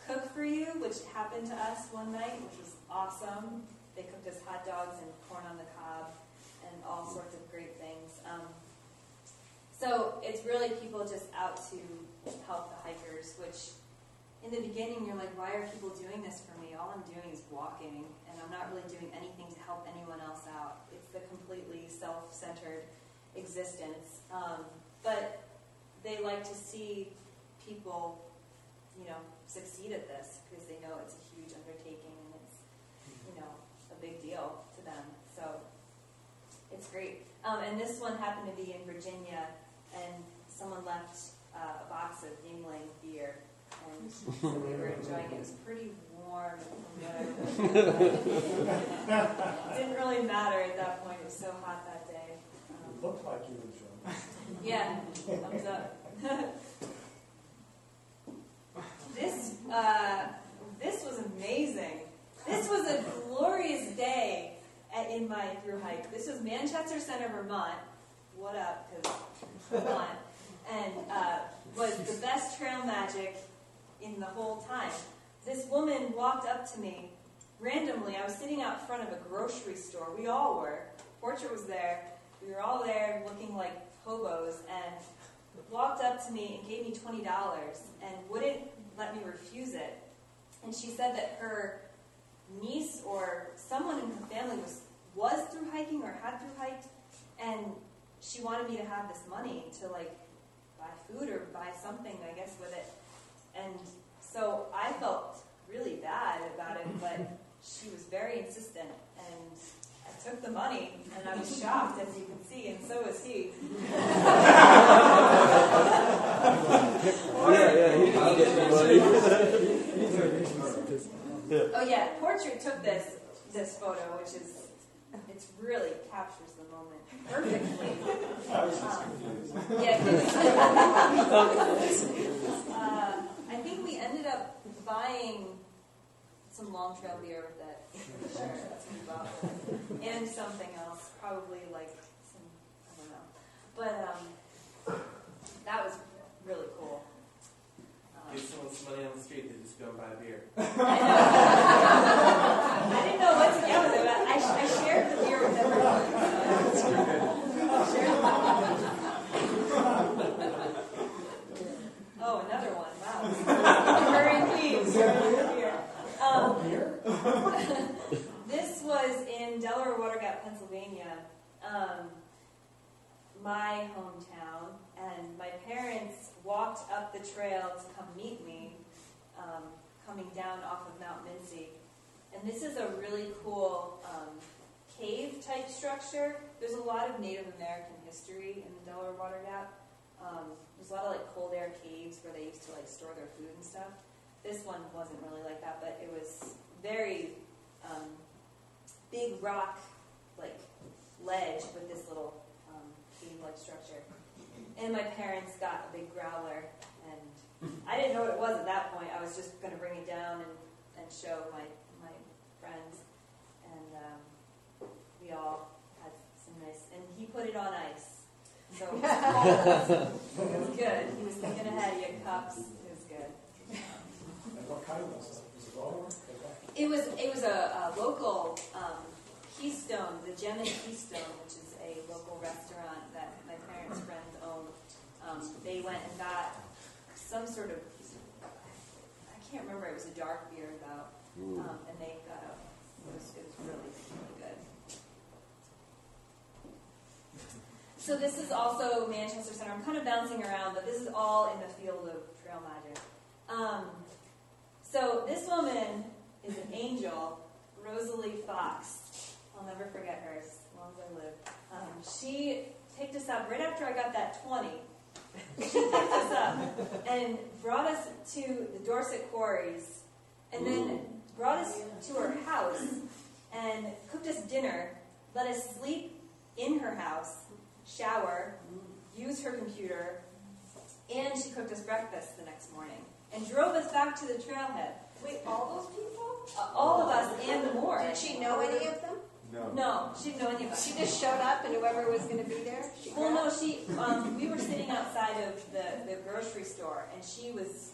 cook for you, which happened to us one night, which was awesome. They cooked us hot dogs and corn on the cob and all sorts of great things. So it's really people just out to help the hikers, which in the beginning you're like, why are people doing this for me? All I'm doing is walking, and I'm not really doing anything to help anyone else out. It's the completely self-centered existence. But they like to see people, succeed at this because they know it's a huge undertaking and it's, a big deal to them. So it's great. And this one happened to be in Virginia, and someone left a box of Yingling beer, and so we were enjoying it. It was pretty warm from what I didn't really matter at that point. It was so hot that day. It looked like you enjoyed it. Yeah, thumbs up. This was amazing. This was a glorious day in my thru hike. This was Manchester Center, Vermont. What up? Because Vermont. And was the best trail magic in the whole time. This woman walked up to me randomly. I was sitting out front of a grocery store. We all were. Portrait was there. We were all there looking like hobos, and walked up to me and gave me $20 and wouldn't let me refuse it. And she said that her niece or someone in her family was through hiking or had through hiked, and she wanted me to have this money to buy food or buy something, I guess, with it. And so I felt really bad about it, but she was very insistent, and I took the money, and I was shocked, as you can see, and so was he. I'll get the money. Oh yeah, Portrait took this photo, which it's really captures the moment perfectly. I was just confused. Yeah, I think we ended up buying some Long Trail beer with that. Pretty sure that's what we bought, and something else, probably some, I don't know. But that was really cool. Give someone some money on the street, they just go and buy a beer. I didn't know what to get with it. I shared the beer with everyone. Oh, another one. Wow. Hurry, please. This was in Delaware Water Gap, Pennsylvania, my hometown, and my parents walked up the trail to come meet me, coming down off of Mount Mincy. And this is a really cool cave-type structure. There's a lot of Native American history in the Delaware Water Gap. There's a lot of cold air caves where they used to store their food and stuff. This one wasn't really like that, but it was very big rock ledge with this little cave-like structure. And my parents got a big growler, and I didn't know what it was at that point. I was just going to bring it down and show my friends, and we all had some nice, and he put it on ice. So it was cold. It was good. He was thinking ahead. He had cups. It was good. And what kind was it? Was it all? It was a local Keystone, the Gem and Keystone, which is a local restaurant that my parents' friends own. They went and got some sort of, I can't remember, it was a dark beer about, and they got it was really, really good. So this is also Manchester Center. I'm kind of bouncing around, but this is all in the field of trail magic. So this woman is an angel, Rosa Lee Fox. I'll never forget her as long as I live. She picked us up right after I got that 20. She picked us up and brought us to the Dorset Quarries, and then brought us to her house and cooked us dinner, let us sleep in her house, shower, use her computer, and she cooked us breakfast the next morning and drove us back to the trailhead. Wait, all those people? All of us and more. Did she know any of them? No, she didn't know any of us. She just showed up, and whoever was going to be there? Well, no, we were sitting outside of the grocery store, and she was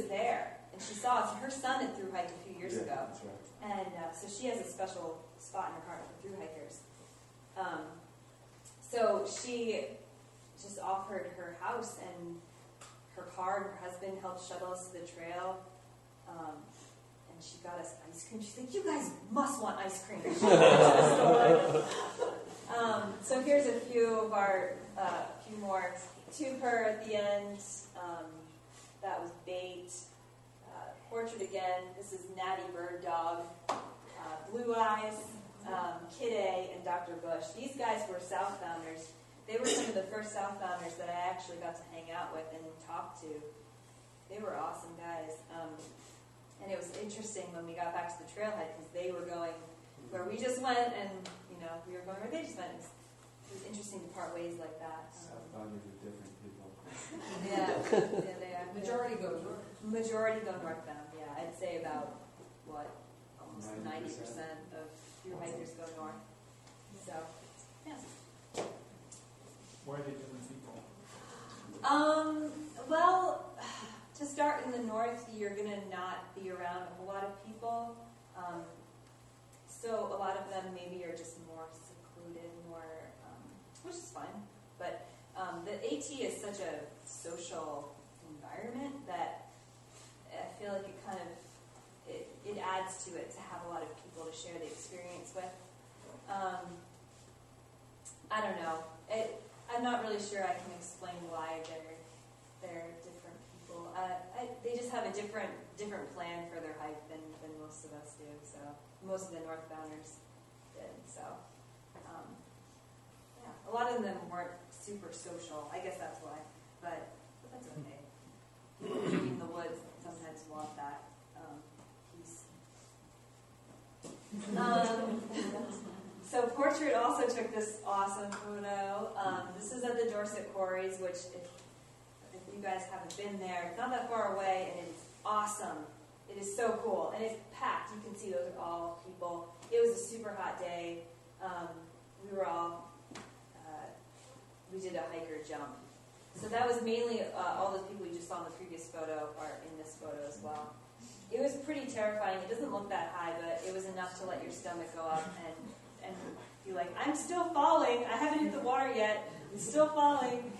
there, and she saw us. Her son had thru hiked a few years ago, That's right. and so she has a special spot in her heart for thru hikers. So she just offered her house and her car, and her husband helped shuttle us to the trail. And she got us ice cream. She's like, "You guys must want ice cream." She went to the store. So here's a few of our few more two per at the end. That was Bait. Portrait again. This is Natty Bird Dog. Blue Eyes, Kid A, and Dr. Bush. These guys were Southbounders. They were some of the first Southbounders that I actually got to hang out with and talk to. They were awesome guys. And it was interesting when we got back to the trailhead because they were going where we just went, and we were going where they just went. It was interesting to part ways like that. Southbounders are different people. Yeah, they are. Majority goes north. Majority go northbound. Yeah, I'd say about almost 90% of your hikers go north. So, yeah. Why are they different people? Well, to start in the north, you're going to not be around a whole lot of people. So a lot of them maybe are just more secluded, which is fine. But the AT is such a social environment that I feel like it kind of, it adds to it to have a lot of people to share the experience with. I don't know. I'm not really sure I can explain why they're different people. They just have a different plan for their hike than most of us do. So most of the northbounders did. So yeah, a lot of them weren't super social. I guess that's why, but that's okay. People in the woods sometimes want that peace. So Portrait also took this awesome photo. This is at the Dorset Quarries, which if you guys haven't been there, it's not that far away, and it's awesome. It is so cool, and it's packed. You can see those are all people. It was a super hot day. We were all, we did a hiker jump. So that was mainly all those people you just saw in the previous photo are in this photo as well. It was pretty terrifying. It doesn't look that high, but it was enough to let your stomach go up and be like, I'm still falling. I haven't hit the water yet. I'm still falling.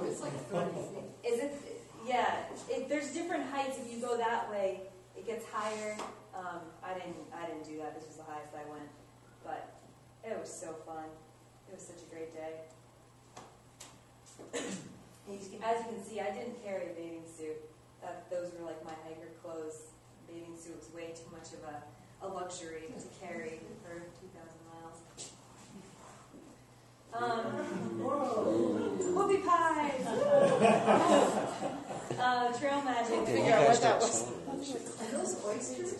It's like funny. Is it? Yeah. There's different heights. If you go that way, it gets higher. I didn't do that. This was the highest I went, but it was so fun. It was such a great day. As you can see, I didn't carry a bathing suit. Those were like my hiker clothes. Bathing suit was way too much of a luxury to carry for 2,000 miles. Whoopie pies! Trail magic. Figure out what that was. Are those oysters?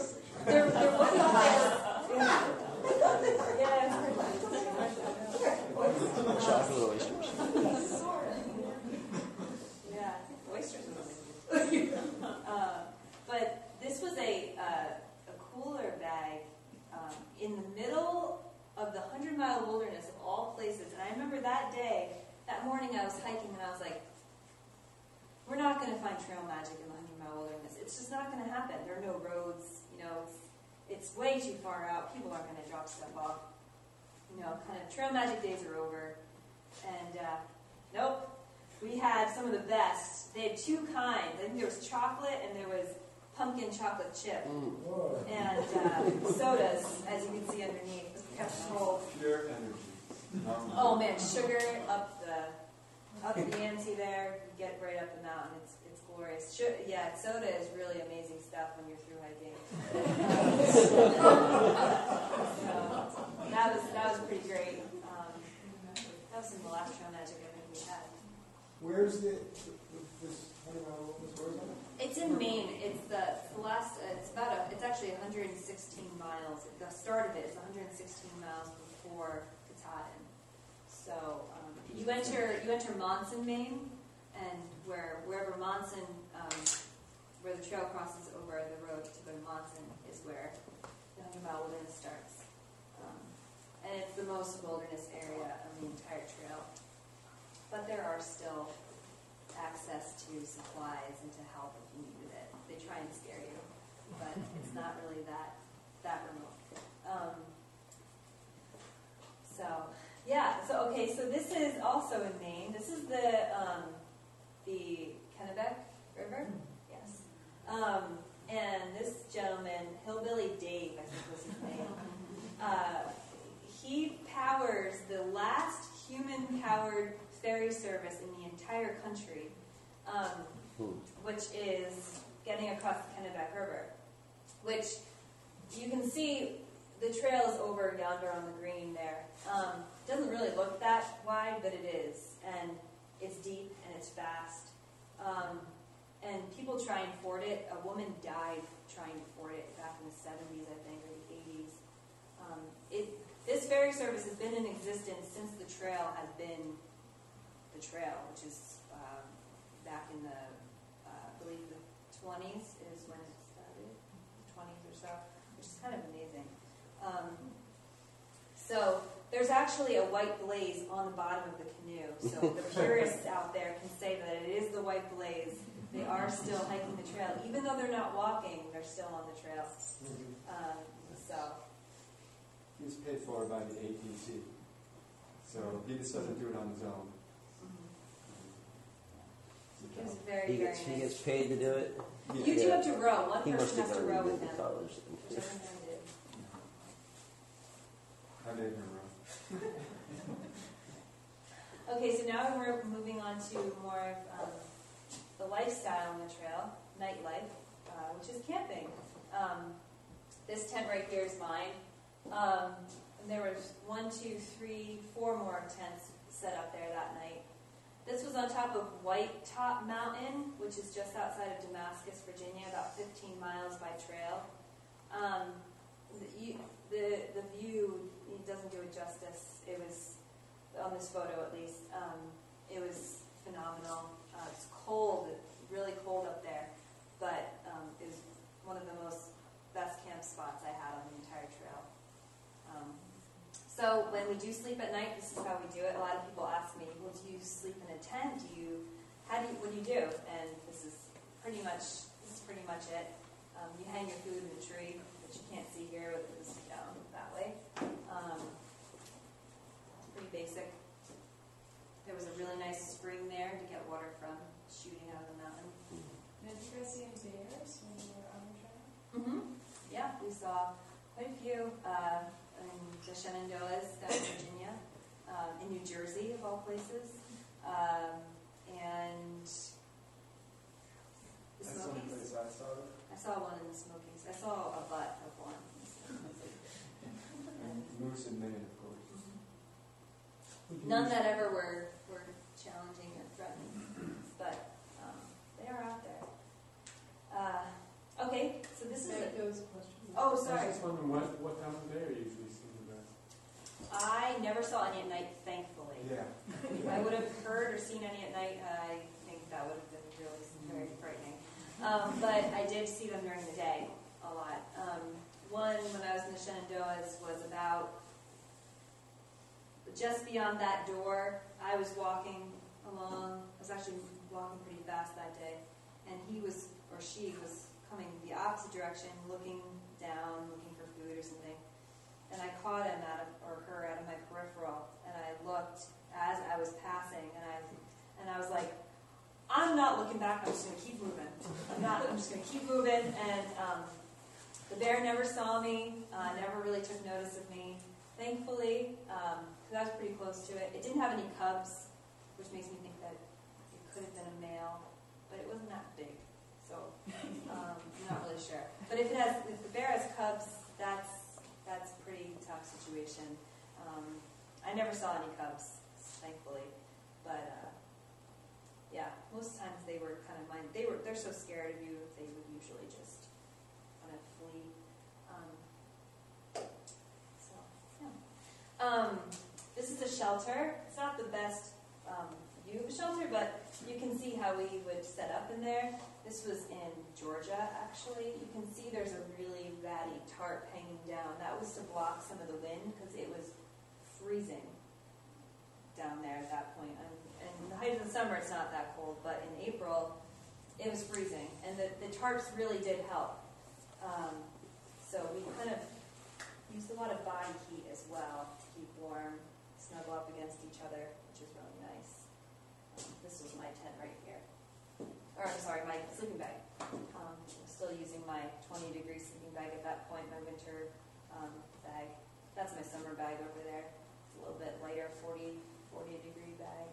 They're whoopie pies. Yeah. Chocolate oysters. Yeah, oysters. But this was a cooler bag in the middle of the 100-mile wilderness of all places. And I remember that day, that morning I was hiking and I was like, we're not going to find trail magic in the 100-mile wilderness. It's just not going to happen. There are no roads, it's way too far out. People aren't going to drop stuff off. Kind of trail magic days are over. And nope, we had some of the best. They had two kinds. I think there was chocolate and there was pumpkin chocolate chip. And sodas, as you can see underneath. Kept cold. Pure energy. Oh man, sugar up the ante there. You get right up the mountain. It's glorious. Soda is really amazing stuff when you're through hiking. So that was pretty great. That was some of the last trail magic I think we had. Where's this 100-mile wilderness? Where is it? It's in Maine. It's the last. It's actually 116 miles. The start of it is 116 miles before Katahdin. So you enter Monson, Maine, and wherever Monson, where the trail crosses over the road to go to Monson, is where the 100-mile wilderness starts. And it's the most wilderness area of the entire trail. But there are still access to supplies and to help if you needed it. They try and scare you, but it's not really that remote. So this is also in Maine. This is the Kennebec River. Yes. And this gentleman, Hillbilly Dave, I think was his name. He powers the last human-powered ferry service in the entire country, which is getting across the Kennebec River, which you can see the trail is over yonder on the green there. It doesn't really look that wide, but it is, and it's deep and it's fast. And people try and ford it. A woman died trying to ford it back in the 70s, I think, or the 80s. This ferry service has been in existence since the trail has been the trail, which is back in the, I believe the 20s is when it started, 20s or so, which is kind of amazing. So there's actually a white blaze on the bottom of the canoe. So the purists out there can say that it is the white blaze. They are still hiking the trail. Even though they're not walking, they're still on the trail. So He's paid for by the APC. So he just doesn't do it on his own. it's very, very nice. He gets paid to do it. You do have to row. One He must person have has to gone row to with the him. college. Which I think I did. I did him wrong. Okay, so now we're moving on to more of the lifestyle on the trail, nightlife, which is camping. This tent right here is mine. And there was 4 more tents set up there that night. This was on top of White Top Mountain, which is just outside of Damascus, Virginia, about 15 miles by trail. The view doesn't do it justice. It was, on this photo at least, it was phenomenal. It's cold, really cold up there, but it was one of the best camp spots I had on the entire trail. So when we do sleep at night, this is how we do it. A lot of people ask me, well, do you sleep in a tent? What do you do? And this is pretty much it. You hang your food in a tree, which you can't see here, but it was down that way. It's pretty basic. There was a really nice spring there to get water from, shooting out of the mountain. Did you guys see any bears when you were on the trail? Mm-hmm. Yeah, we saw quite a few in the Shenandoahs, down in Virginia, in New Jersey, of all places, and the That's the only Smokies. place I saw it. I saw one in the Smokies. I saw a butt of one. Moose in Maine, of course. None that ever were challenging or threatening, but they are out there. Okay, so this is There was a question. Oh, I was sorry. just wondering what time of day are you usually seeing the best? I never saw any at night, thankfully. Yeah. If I would have heard or seen any at night, I think that would have been really very frightening. But I did see them during the day a lot. One, when I was in the Shenandoahs, was about just beyond that door. I was walking along. I was actually walking pretty fast that day, and he was, or she was, coming the opposite direction, looking down, looking for food or something. And I caught him her out of my peripheral, and I looked as I was passing, and I was like, I'm not looking back. I'm just going to keep moving. I'm just going to keep moving. And the bear never saw me. Never really took notice of me. Thankfully, because I was pretty close to it. It didn't have any cubs, which makes me think that it could have been a male, but it wasn't that big. So I'm not really sure. But if the bear has cubs, that's a pretty tough situation. I never saw any cubs, thankfully, but yeah, most times they were kind of they're so scared of you, they would usually just kind of flee. So yeah. This is a shelter. It's not the best view of a shelter, but you can see how we would set up in there. This was in Georgia, actually. You can see there's a really ratty tarp hanging down. That was to block some of the wind because it was freezing down there at that point. And in the height of the summer, it's not that cold, but in April, it was freezing. And the tarps really did help. So we kind of used a lot of body heat as well to keep warm, snuggle up against each other, which is really nice. This was my tent right here. Or, I'm sorry, my sleeping bag. I'm still using my 20-degree sleeping bag at that point, my winter bag. That's my summer bag over there. It's a little bit lighter, 40-degree bag.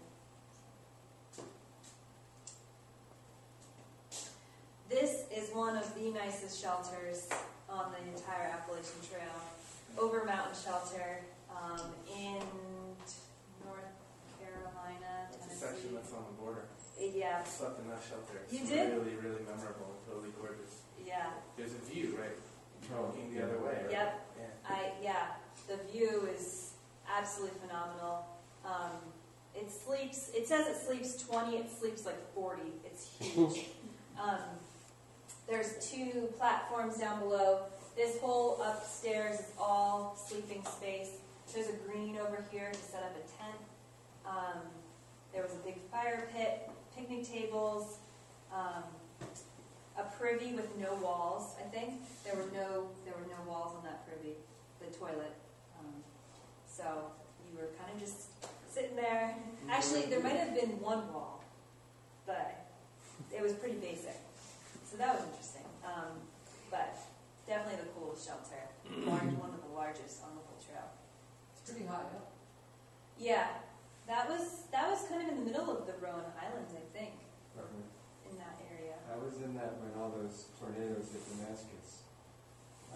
one of the nicest shelters on the entire Appalachian Trail. Over mountain shelter in North Carolina, It's a Tennessee. section that's on the border. Yeah. I slept in that shelter. It's You did? really, really memorable. Totally gorgeous. Yeah. There's a view, right? Looking the other way, right? Yep. Yeah. The view is absolutely phenomenal. It says it sleeps 20, it sleeps like 40. It's huge. There's 2 platforms down below. This whole upstairs is all sleeping space. There's a green over here to set up a tent. There was a big fire pit, picnic tables, a privy with no walls, I think. There were no walls on that privy, the toilet. So you were kind of just sitting there. Actually, there might have been one wall, but it was pretty basic. So that was interesting. But definitely the coolest shelter. One of the largest on the whole trail. It's pretty high up. Yeah. That was kind of in the middle of the Rowan Highlands, I think, in that area. I was in that when all those tornadoes hit Damascus,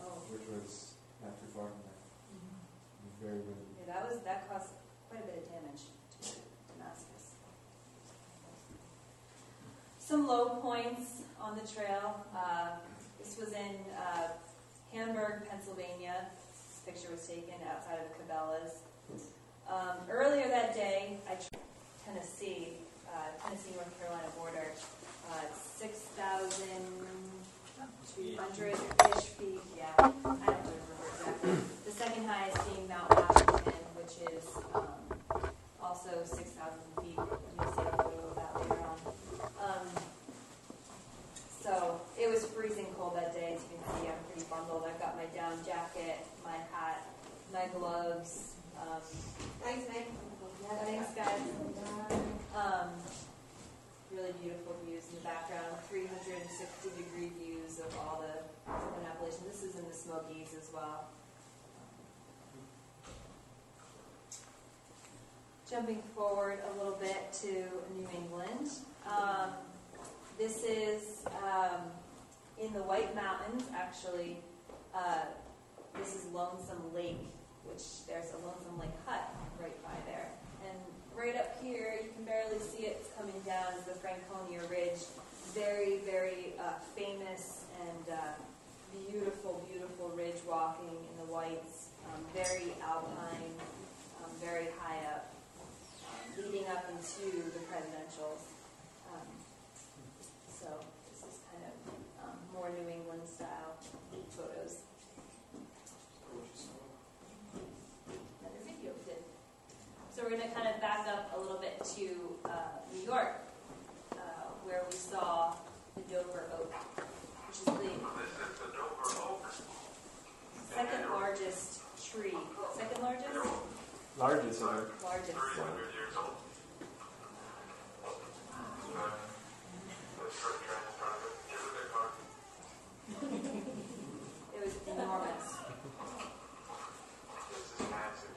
Oh. which was not too far from there. It was very windy. Yeah, that caused quite a bit of damage to Damascus. Some low points on the trail. This was in Hamburg, Pennsylvania. This picture was taken outside of Cabela's. Earlier that day, Tennessee, North Carolina border, 6,200-ish feet. Yeah, I don't remember exactly. The second highest being Mount Washington, which is also 6,000 feet. You'll see a photo of that later on. So it was freezing cold that day. As you can see, I'm pretty bundled. I've got my down jacket, my hat, my gloves. Thanks, Meg. Yeah, thanks, guys. Really beautiful views in the background. 360-degree views of all the Southern Appalachian. This is in the Smokies as well. Jumping forward a little bit to New England. This is in the White Mountains, actually. This is Lonesome Lake, which there's a Lonesome Lake hut right by there. And right up here, you can barely see it, it's coming down, is the Franconia Ridge. Very, very famous and beautiful, beautiful ridge walking in the Whites. Very alpine, very high up, leading up into the presidentials. So this is kind of more New England style photos. Another video we did. So we're going to kind of back up a little bit to New York, where we saw the Dover oak, which is the second largest tree. Second largest? Largest oak. Largest. 300 years old. It was enormous. This is massive.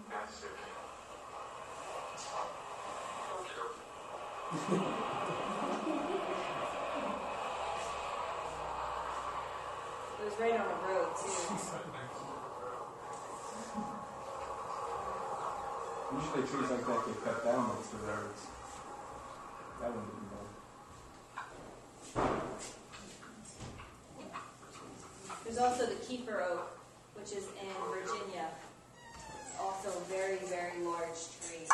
Massive. It was right on a road, too. Usually trees like that get cut down next to roads. That one didn't go. There's also the Keeper Oak, which is in Virginia. It's also a very, very large tree.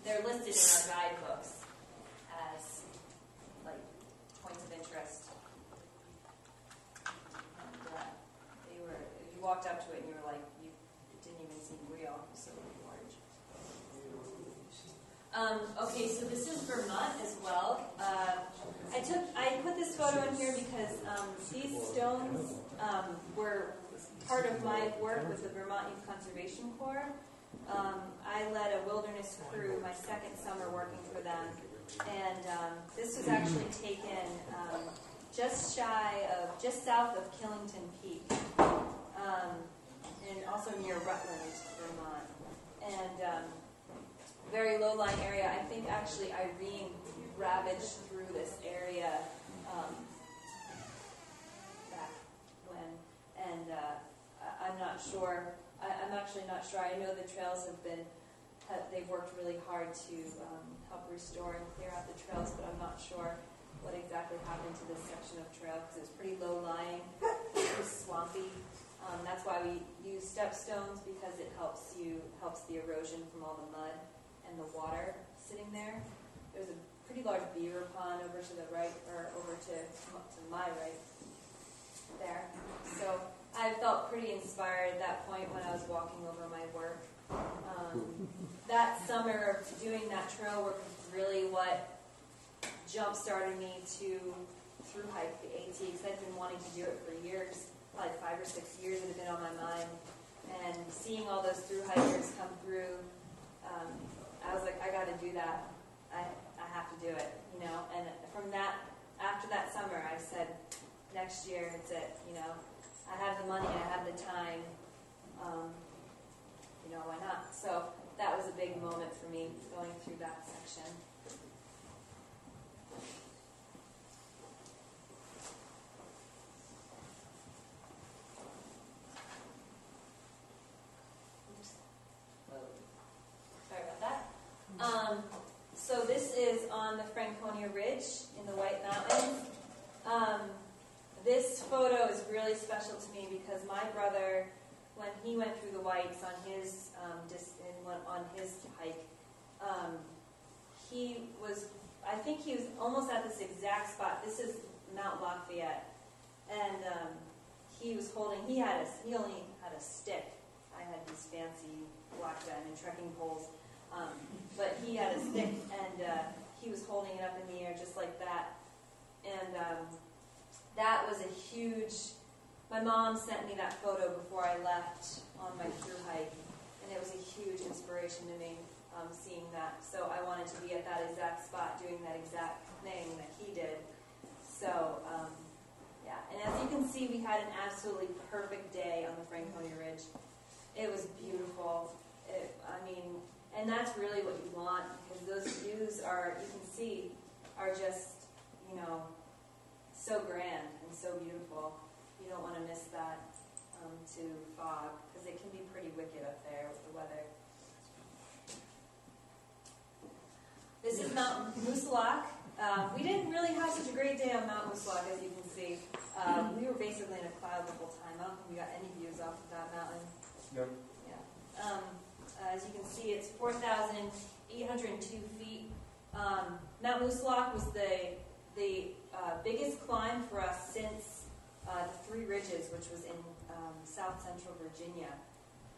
They're listed in our guidebooks as like points of interest. And they were, you walked up to it and you were like, it didn't even seem real. It was so large. Okay, so this is Vermont as well. I put this photo in here because these stones were part of my work with the Vermont Youth Conservation Corps. I led a wilderness crew my second summer working for them, and this was actually taken just south of Killington Peak, and also near Rutland, Vermont. And very low-lying area. I think actually Irene ravaged through this area back when, and I'm not sure. I'm actually not sure. I know the trails they've worked really hard to help restore and clear out the trails, but I'm not sure what exactly happened to this section of trail because it was pretty low-lying, it was swampy. That's why we use stepstones, because it helps the erosion from all the mud and the water sitting there. There's a pretty large beaver pond over to the right, or over to my right there. So I felt pretty inspired at that point when I was walking over my work. That summer, doing that trail work was really what jump-started me to thru-hike the AT, because I'd been wanting to do it for years, probably 5 or 6 years it had been on my mind. And seeing all those thru-hikers come through, I was like, I got to do that. I have to do it, you know. And from that, after that summer, I said, next year, it's it, you know. I have the money, I have the time, you know, why not? So that was a big moment for me, going through that section. Oops. Sorry about that. So this is on the Franconia Ridge in the White Mountains. This photo is really special to me because my brother, when he went through the Whites on his hike, I think he was almost at this exact spot. This is Mount Lafayette, and he only had a stick. I had these fancy black diamond trekking poles, but he had a stick, and he was holding it up in the air just like that, and that was a huge. My mom sent me that photo before I left on my thru hike, and it was a huge inspiration to me, seeing that. So I wanted to be at that exact spot doing that exact thing that he did. So, yeah. And as you can see, we had an absolutely perfect day on the Franconia Ridge. It was beautiful. And that's really what you want, because those views you can see, are just, you know, so grand and so beautiful. You don't want to miss that to fog, because it can be pretty wicked up there with the weather. This is Mount Moosilauke. We didn't really have such a great day on Mount Moosilauke, as you can see. We were basically in a cloud the whole time. I don't think we got any views off of that mountain. Nope. Yeah. As you can see, it's 4,802 feet. Mount Moosilauke was the biggest climb for us since the Three Ridges, which was in south central Virginia.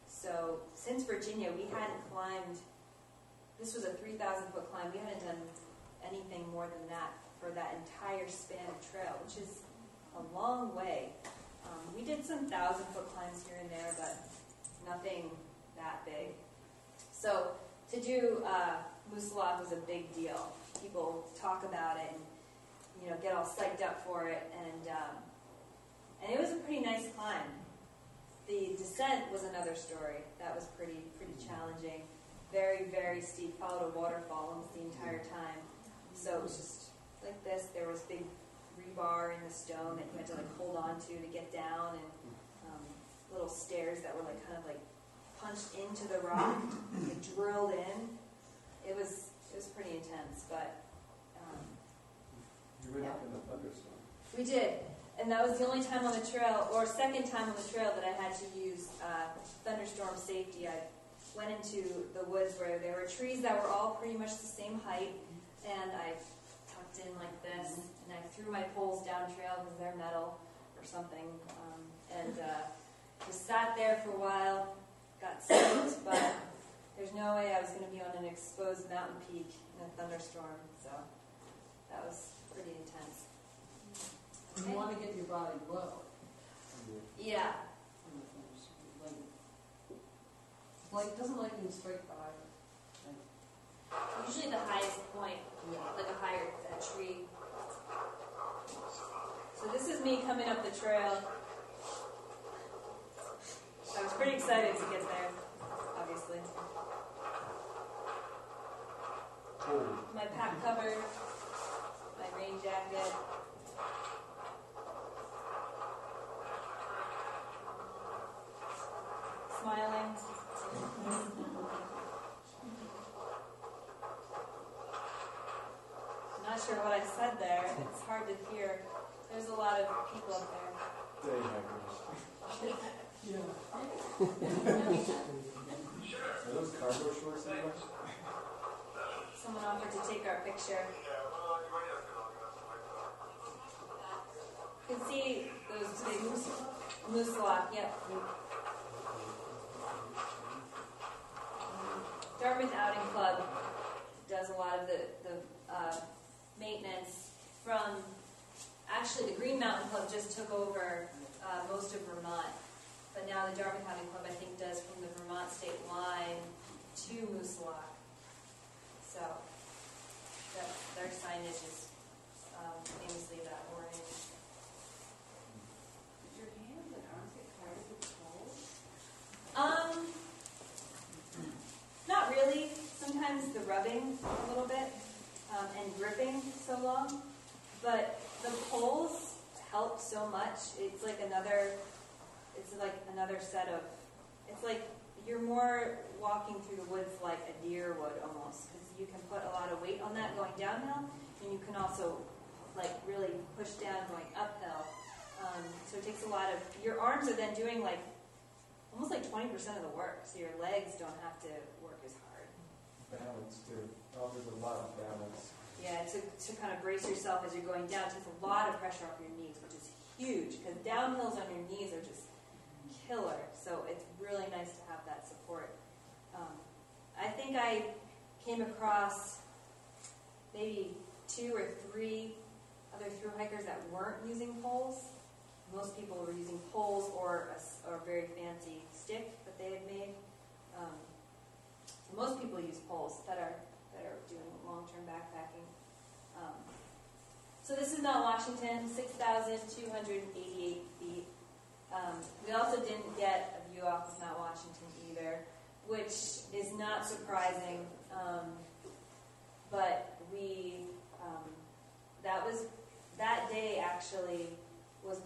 So since Virginia, we hadn't climbed, this was a 3,000-foot climb. We hadn't done anything more than that for that entire span of trail, which is a long way. We did some 1,000-foot climbs here and there, but nothing that big. So to do Moosilauke was a big deal. People talk about it and, you know, get all psyched up for it, and it was a pretty nice climb. The descent was another story. That was pretty challenging. Very, very steep. Followed a waterfall almost the entire time. So it was just like this. There was big rebar in the stone that you had to like hold on to get down, and little stairs that were like kind of like punched into the rock, like drilled in. It was pretty intense, but You went up in a thunderstorm. we did. And that was the only time on the trail, or second time on the trail, that I had to use thunderstorm safety. I went into the woods where there were trees that were all pretty much the same height, and I tucked in like this, and I threw my poles down trail because they're metal or something, and just sat there for a while, got soaked, but there's no way I was going to be on an exposed mountain peak in a thunderstorm, so that was pretty intense. You want to get your body low. Yeah. Like doesn't like being straight by. Usually the highest point, like a higher tree. So this is me coming up the trail. I was pretty excited to get there, obviously. My pack cover, my rain jacket. Smiling. Not sure what I said there. It's hard to hear. There's a lot of people up there. Day hikers. Are those cargo shorts anywhere? Someone offered to take our picture. You can see those big moose lock. Yep. Dartmouth Outing Club does a lot of the maintenance from, actually the Green Mountain Club just took over most of Vermont, but now the Dartmouth Outing Club I think does from the Vermont state line to Moose Lock. So their signage is famously that orange. Did your hands and arms get covered with cold? Not really. Sometimes the rubbing a little bit and gripping so long, but the poles help so much. It's like another set of. It's like you're more walking through the woods like a deer would almost, because you can put a lot of weight on that going downhill, and you can also like really push down going uphill. So it takes a lot of. Your arms are then doing like almost like 20% of the work, so your legs don't have to work as hard. Balance too. Oh, there's a lot of balance. Yeah, to kind of brace yourself as you're going down, it takes a lot of pressure off your knees, which is huge, because downhills on your knees are just killer. So it's really nice to have that support. I think I came across maybe 2 or 3 other thru hikers that weren't using poles. Most people were using poles or a very fancy stick that they had made. Most people use poles that are doing long-term backpacking. So this is Mount Washington, 6,288 feet. We also didn't get a view off of Mount Washington either, which is not surprising. But we, that day actually was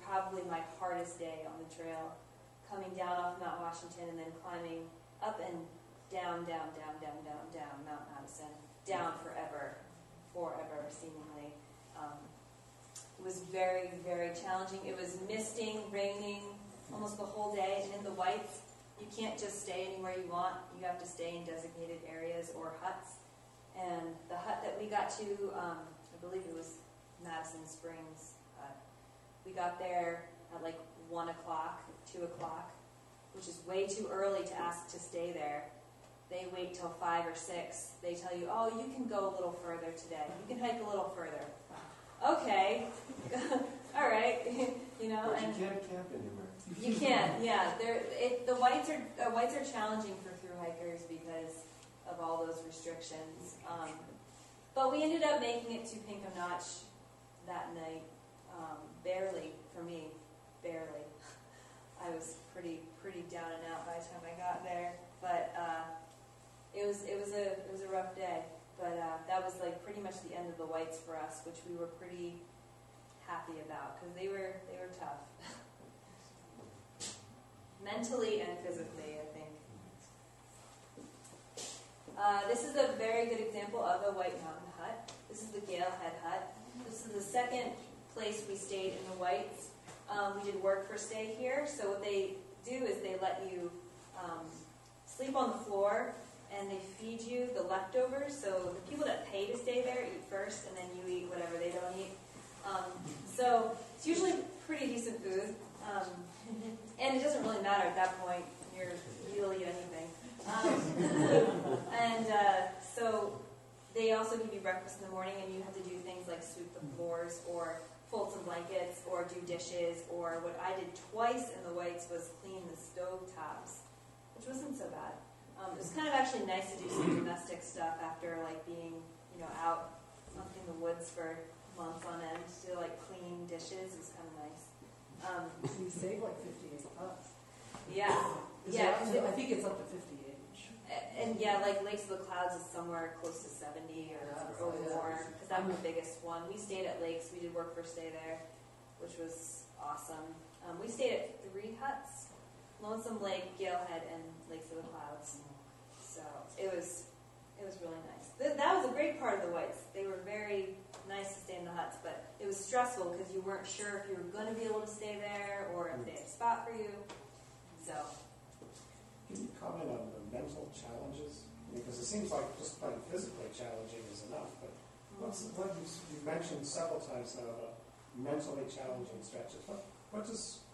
probably my hardest day on the trail, coming down off Mount Washington and then climbing up and down Mount Madison, down forever seemingly. It was very, very challenging. It was misting, raining almost the whole day, and in the Whites, you can't just stay anywhere you want. You have to stay in designated areas or huts. And the hut that we got to, I believe it was Madison Springs hut. We got there at like 1 o'clock, 2 o'clock, which is way too early to ask to stay there. They wait till 5 or 6. They tell you, oh, you can go a little further today. You can hike a little further. Okay. All right. You know, But and you can't camp anywhere. you can, yeah. The whites are challenging for thru hikers because of all those restrictions. But we ended up making it to Pinkham Notch that night, barely for me, barely. I was pretty down and out by the time I got there, but it was a rough day. But that was like pretty much the end of the Whites for us, which we were pretty happy about because they were tough, mentally and physically, I think. This is a very good example of a White Mountain hut. This is the Gale Head hut. This is the second place we stayed in the Whites. We did work for stay here, so what they do is they let you sleep on the floor, and they feed you the leftovers. So the people that pay to stay there eat first, and then you eat whatever they don't eat. So it's usually pretty decent food, and it doesn't really matter at that point. You'll eat anything. So they also give you breakfast in the morning, and you have to do things like sweep the floors or fold some blankets or do dishes, or what I did twice in the Whites was clean the stove tops, which wasn't so bad. It was kind of actually nice to do some domestic stuff after like being, out in the woods for months on end to like clean dishes. It was kind of nice. You save like 58 bucks. Yeah. Yeah. I think it's up to 58. And yeah, like Lakes of the Clouds is somewhere close to 70 or more, because that was the biggest one. We stayed at Lakes. We did work for stay there, which was awesome. We stayed at 3 huts: Lonesome Lake, Galehead, and Lakes of the Clouds. So it was really nice. That was a great part of the Whites. They were very nice to stay in the huts, but it was stressful because you weren't sure if you were going to be able to stay there or if they had a spot for you. So. Can you comment on the mental challenges? Because it seems like just plain physically challenging is enough, but what you mentioned several times now about mentally challenging stretches. What does